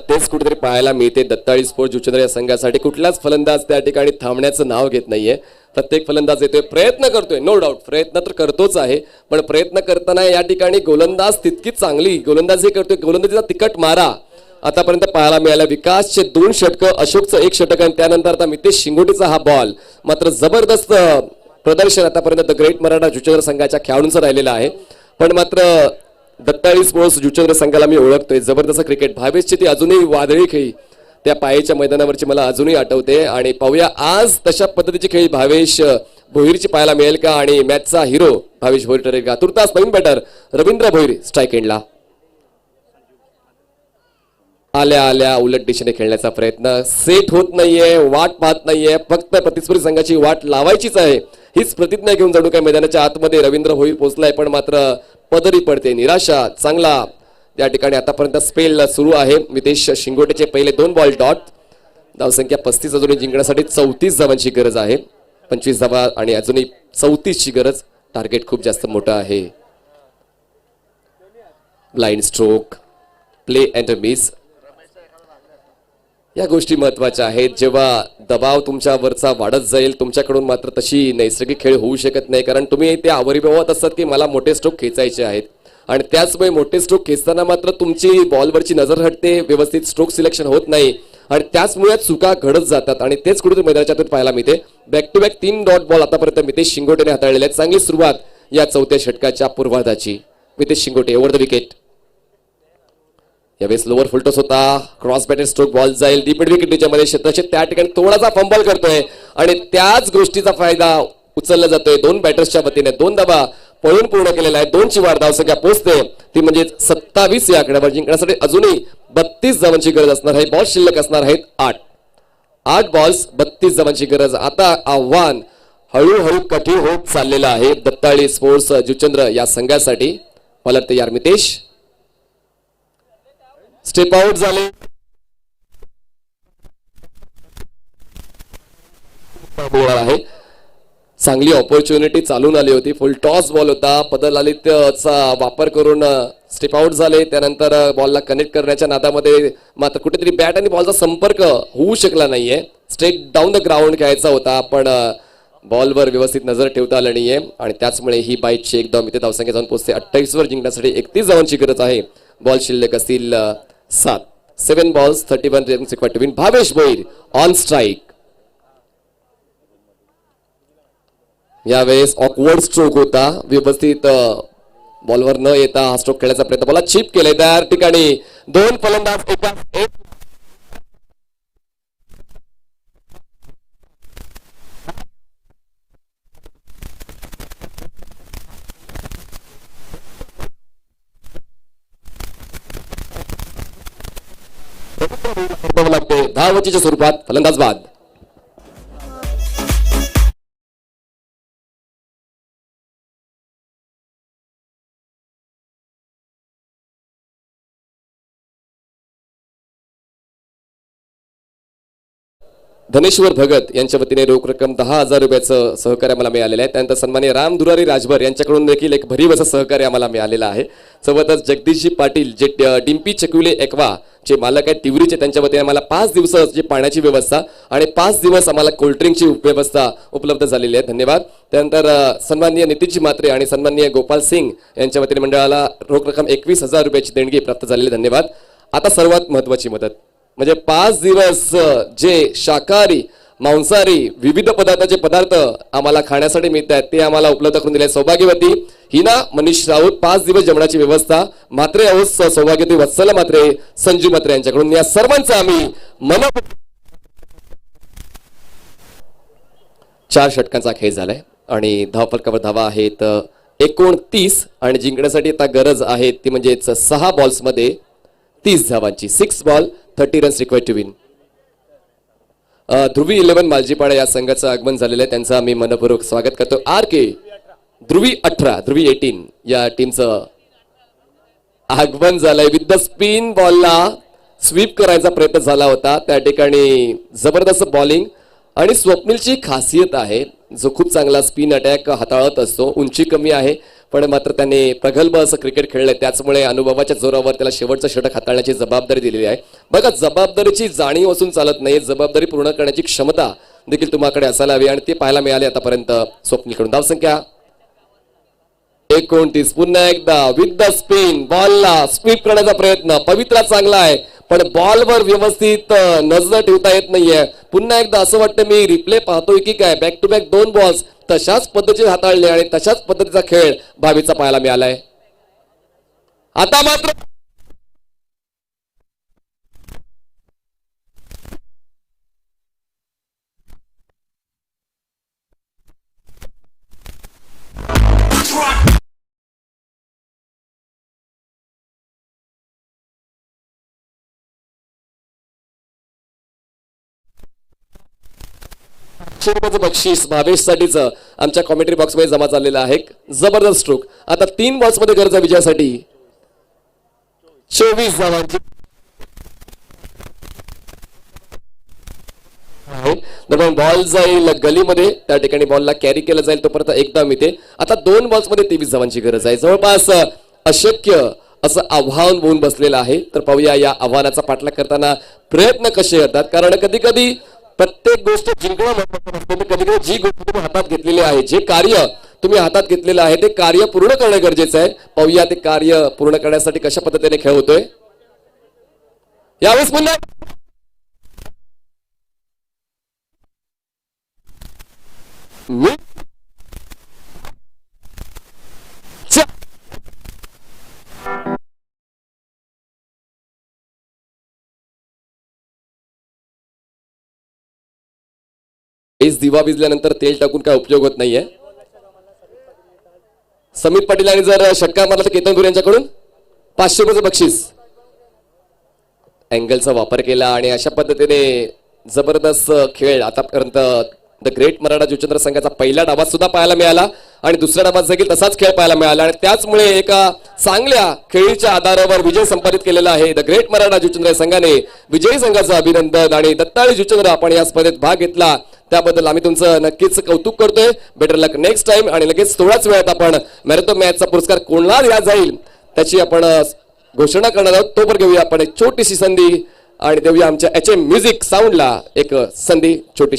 तेच कुठेतरी पाहायला मिळते. दत्ताळी स्पोर्ट्स जुचंद्र या संघासाठी कुठलाच फलंदाज त्या ठिकाणी थांबण्याचं नाव घेत नाहीये. प्रत्येक फलंदाज येतोय, प्रयत्न करतोय, नो डाऊट प्रयत्न तर करतोच आहे, पण प्रयत्न करताना या ठिकाणी गोलंदाज तितकीच चांगली गोलंदाजी करतोय. गोलंदाजीचा तिकट मारा आतापर्यंत पाहायला मिळाला. विकासचे 2 षटकं, अशोकचं 1 षटक आणि त्यानंतर आता मितेश शिंगोटीचा हा बॉल. मात्र जबरदस्त प्रदर्शन आतापर्यंत द ग्रेट मराठा जुचंद्र संघाच्या खेळाडूंचं राहिलेलं आहे. पण मात्र दत्ताळी स्पोर्ट्स जुचंद्र संघाला मी ओळखतोय. जबरदस्त क्रिकेट. भावेशची ती अजूनही वादळी खेळी त्या पायाच्या मैदानावरची मला अजूनही आठवते. आणि पाहूया आज तशा पद्धतीची खेळी भावेश भोईरची पाहायला मिळेल का आणि मॅचचा हिरो भावेश भोईर ठरेल का. तुर्तास नवीन बॅटर रवींद्र भोईर स्ट्राईक एंडला. आल्या आल्या उलट दिशेने खेळण्याचा प्रयत्न. सेट होत नाहीये, वाट पाहत नाहीये, फक्त प्रतिस्पर्धी संघाची वाट लावायचीच आहे हीच प्रतिज्ञा घेऊन जणू काय मैदानाच्या आतमध्ये रवींद्र भोईर पोहोचलाय. पण मात्र पदरी पडते, निराशा. चांगला त्या ठिकाणी आतापर्यंत स्पेल सुरू आहे. मितेश शिंगोटेचे पहिले 2 बॉल डॉट. धावसंख्या 35 अजूनही जिंकण्यासाठी 34 धावांची गरज आहे. 25 धावा आणि अजूनही 34ची गरज. टार्गेट खूप जास्त मोठं आहे. Blind stroke, play and miss या गोष्टी महत्वाच्या आहेत. जेव्हा दबाव तुमच्यावरचा वाढत जाईल तुमच्याकडून मात्र तशी नैसर्गिक खेळ होऊ शकत नाही. कारण तुम्ही त्या आवरीभावात असतात की मला मोठे स्ट्रोक खेचायचे आहेत आणि त्याचमुळे मोठे स्ट्रोक खेचताना मात्र तुमची बॉलवरची नजर हटते, व्यवस्थित स्ट्रोक सिलेक्शन होत नाही आणि त्याचमुळे चुका घडत जातात आणि तेच कुठेतरी मैदानाच्या पाहायला मिळते. Back to back 3 dot ball आतापर्यंत मितेश शिंगोटेने हाताळलेले आहेत. चांगली सुरुवात या 4थ्या षटकाच्या पूर्वार्धाची. Mitesh Shingote over the wicket. यावेळेस लोअर फुलटॉस होता. क्रॉस बॅटेड स्ट्रोक बॉल जाईल डीप विकेट मध्ये क्षेत्राचे त्या ठिकाणी थोडासा फंबल करतोय आणि त्याच गोष्टीचा फायदा उचलला जातोय 2 बॅटर्सच्या वतीने. 2 धावा पळून पूर्ण केलेला आहे. 2ची वाढ धावसंख्या पोहोचते ती म्हणजे 27 या आकड्यावर. जिंकण्यासाठी अजूनही 32 धावांची गरज असणार आहे. बॉल शिल्लक असणार आहेत 8 बॉल्स 32 धावांची गरज. आता आव्हान हळूहळू कठीण होत चाललेलं आहे दत्ताळी स्पोर्ट्स जुचंद्र या संघासाठी. बॉलर तयार मितेश. स्टेप आउट झाले. आहे चांगली ऑपॉर्च्युनिटी चालून आली होती. फुल टॉस बॉल होता. पदर ललितचा वापर करून स्टेप आउट झाले. त्यानंतर बॉलला कनेक्ट करण्याच्या नादामध्ये मात्र कुठेतरी बॅट आणि बॉलचा संपर्क होऊ शकला नाहीये. स्ट्रेट डाऊन द ग्राउंड खेळायचा होता पण बॉलवर व्यवस्थित नजर ठेवता आलं नाहीये आणि त्याचमुळे ही बाईटची एकदम इथे धावसंख्या जाऊन पोहोचते 28 वर. जिंकण्यासाठी 31 धावांची गरज आहे. बॉल शिल्लक असतील 7 balls 31 runs required to win. Bhavesh Bhoir on strike. यावेळेस ऑकवर्ड स्ट्रोक होता. व्यवस्थित बॉलवर न येता हा स्ट्रोक खेळण्याचा प्रयत्न. बॉलला चिप केले त्या ठिकाणी 2 फलंदाज एका लागते. धावचीच्या स्वरूपात फलंदाज बाद. धनेश्वर भगत यांच्या वतीने रोख रक्कम 10,000 रुपयाचं सहकार्य आम्हाला मिळालेलं आहे. त्यानंतर सन्माननीय राम दुरारी राजभर यांच्याकडून देखील एक भरीव असं सहकार्य आम्हाला मिळालेलं आहे. सोबतच जगदीशजी पाटील जे डिम्पी चकुले एक्वा जे मालक आहेत टिवरीचे त्यांच्या वतीने आम्हाला 5 दिवसाची पाण्याची व्यवस्था आणि 5 दिवस आम्हाला कोल्ड्रिंकची व्यवस्था उपलब्ध झालेली आहे. धन्यवाद. त्यानंतर सन्माननीय नितीशजी म्हात्रे आणि सन्माननीय गोपाल सिंग यांच्या वतीने मंडळाला रोख रक्कम 21,000 रुपयाची देणगी प्राप्त झालेली. धन्यवाद. आता सर्वात महत्वाची मदत म्हणजे 5 दिवस जे शाकाहारी मांसाहारी विविध पदार्थाचे पदार्थ आम्हाला खाण्यासाठी मिळत आहेत ते आम्हाला उपलब्ध करून दिले. सौभाग्यवती हिना मनीष राऊत 5 दिवस जेवणाची व्यवस्था मात्रे हाऊस सौभाग्यवती वत्सल मात्रे संजू मात्रे यांच्याकडून या सर्वांचा आम्ही मनपूर्वक 4 षटकांचा खेळ झालाय आणि धावफलकावर धावा आहेत 29 आणि जिंकण्यासाठी आता गरज आहे ती म्हणजेच 6 बॉल्समध्ये 30 धावांची. 6 ball 30 runs required to win. Dhruvi 11 Maljipada या संघाचं आगमन झालेलं आहे त्यांचं आम्ही मनपूर्वक स्वागत करतो. RK ध्रुवी 18 ध्रुवी 18 या टीमचं आगमन झालंय. विथ द स्पिन बॉलला स्वीप करायचा प्रयत्न झाला होता त्या ठिकाणी जबरदस्त बॉलिंग आणि स्वप्नीलची खासियत आहे जो खूप चांगला स्पिन अटॅक हाताळत असतो. उंची कमी आहे पण मात्र त्याने प्रगल्भ असं क्रिकेट खेळलंय त्याचमुळे अनुभवाच्या जोरावर त्याला शेवटचं षटक हाताळण्याची जबाबदारी दिलेली आहे. बघा जबाबदारीची जाणीव असून चालत नाही जबाबदारी पूर्ण करण्याची क्षमता देखील तुम्हाकडे असायला हवी आणि ते पाहायला मिळाले आतापर्यंत स्वप्नीलकडून. धावसंख्या 29. पुन्हा एकदा विथ द स्पिन बॉलला स्वीप करण्याचा प्रयत्न पवित्रा चांगला आहे पण बॉलवर व्यवस्थित नजर ठेवता येत नाहीये. पुन्हा एकदा असं वाटतं मी रिप्ले पाहतोय की काय बॅक टू बॅक 2 बॉल्स तशाच पद्धतीने हाताळले आणि तशाच पद्धतीचा खेळ भावीचा पाहायला मिळालाय. आता मात्र बक्षीस भावेशसाठीच आमच्या कॉमेंट्री बॉक्स मध्ये जमा झालेलं आहे. जबरदस्त स्ट्रोक. आता 3 बॉल्स मध्ये गरज आहे विजयासाठी 24 धावांची. दरम्यान बॉल जाईल गलीमध्ये त्या ठिकाणी बॉलला कॅरी केलं जाईल तोपर्यंत एकदा मिळते. आता 2 बॉल्स मध्ये 23 धावांची गरज आहे. जवळपास अशक्य असं आव्हान होऊन बसलेलं आहे. तर पाहूया या आव्हानाचा पाठलाग करताना प्रयत्न कसे करतात कारण कधी कधी प्रत्येक गोष्ट जिंकणं महत्त्वाचं नसतं. कधी कधी जी गोष्ट तुम्ही हातात घेतलेली आहे जे कार्य तुम्ही हातात घेतलेलं आहे ते कार्य पूर्ण करणं गरजेचं आहे. पाहूया ते कार्य पूर्ण करण्यासाठी कशा पद्धतीने खेळ होतोय. यावेळेस पुन्हा दिवा विजल्यानंतर तेल टाकून काय उपयोग होत नाहीये. समित पाटील यांनी जर षटकार मारला तर केतन गुर यांच्याकडून 500 रुपयाचं बक्षीस. अँगलचा वापर केला आणि अशा पद्धतीने जबरदस्त खेळ आतापर्यंत द ग्रेट मराठा जुचंद्र संघाचा पहिल्या डावात सुद्धा पाहायला मिळाला आणि दुसऱ्या डावात देखील तसाच खेळ पाहायला मिळाला आणि त्याचमुळे एका चांगल्या खेळीच्या आधारावर विजय संपादित केलेला आहे. द ग्रेट मराठा जुचंद्र संघाने विजयी संघाचं अभिनंदन आणि दत्ताळी जुचंद्र आपण या स्पर्धेत भाग घेतला त्याबद्दल आम्ही तुमचं नक्कीच कौतुक करतोय. बेटर लक नेक्स्ट टाइम आणि लगेच थोड्याच वेळात आपण मॅरेथॉन मॅचचा पुरस्कार कोणाला दिला जाईल त्याची आपण घोषणा करणार आहोत. तोपर्यंत घेऊया आपण एक छोटीशी संधी आणि देऊया आमच्या HM म्युझिक साऊंडला एक संधी छोटीशी.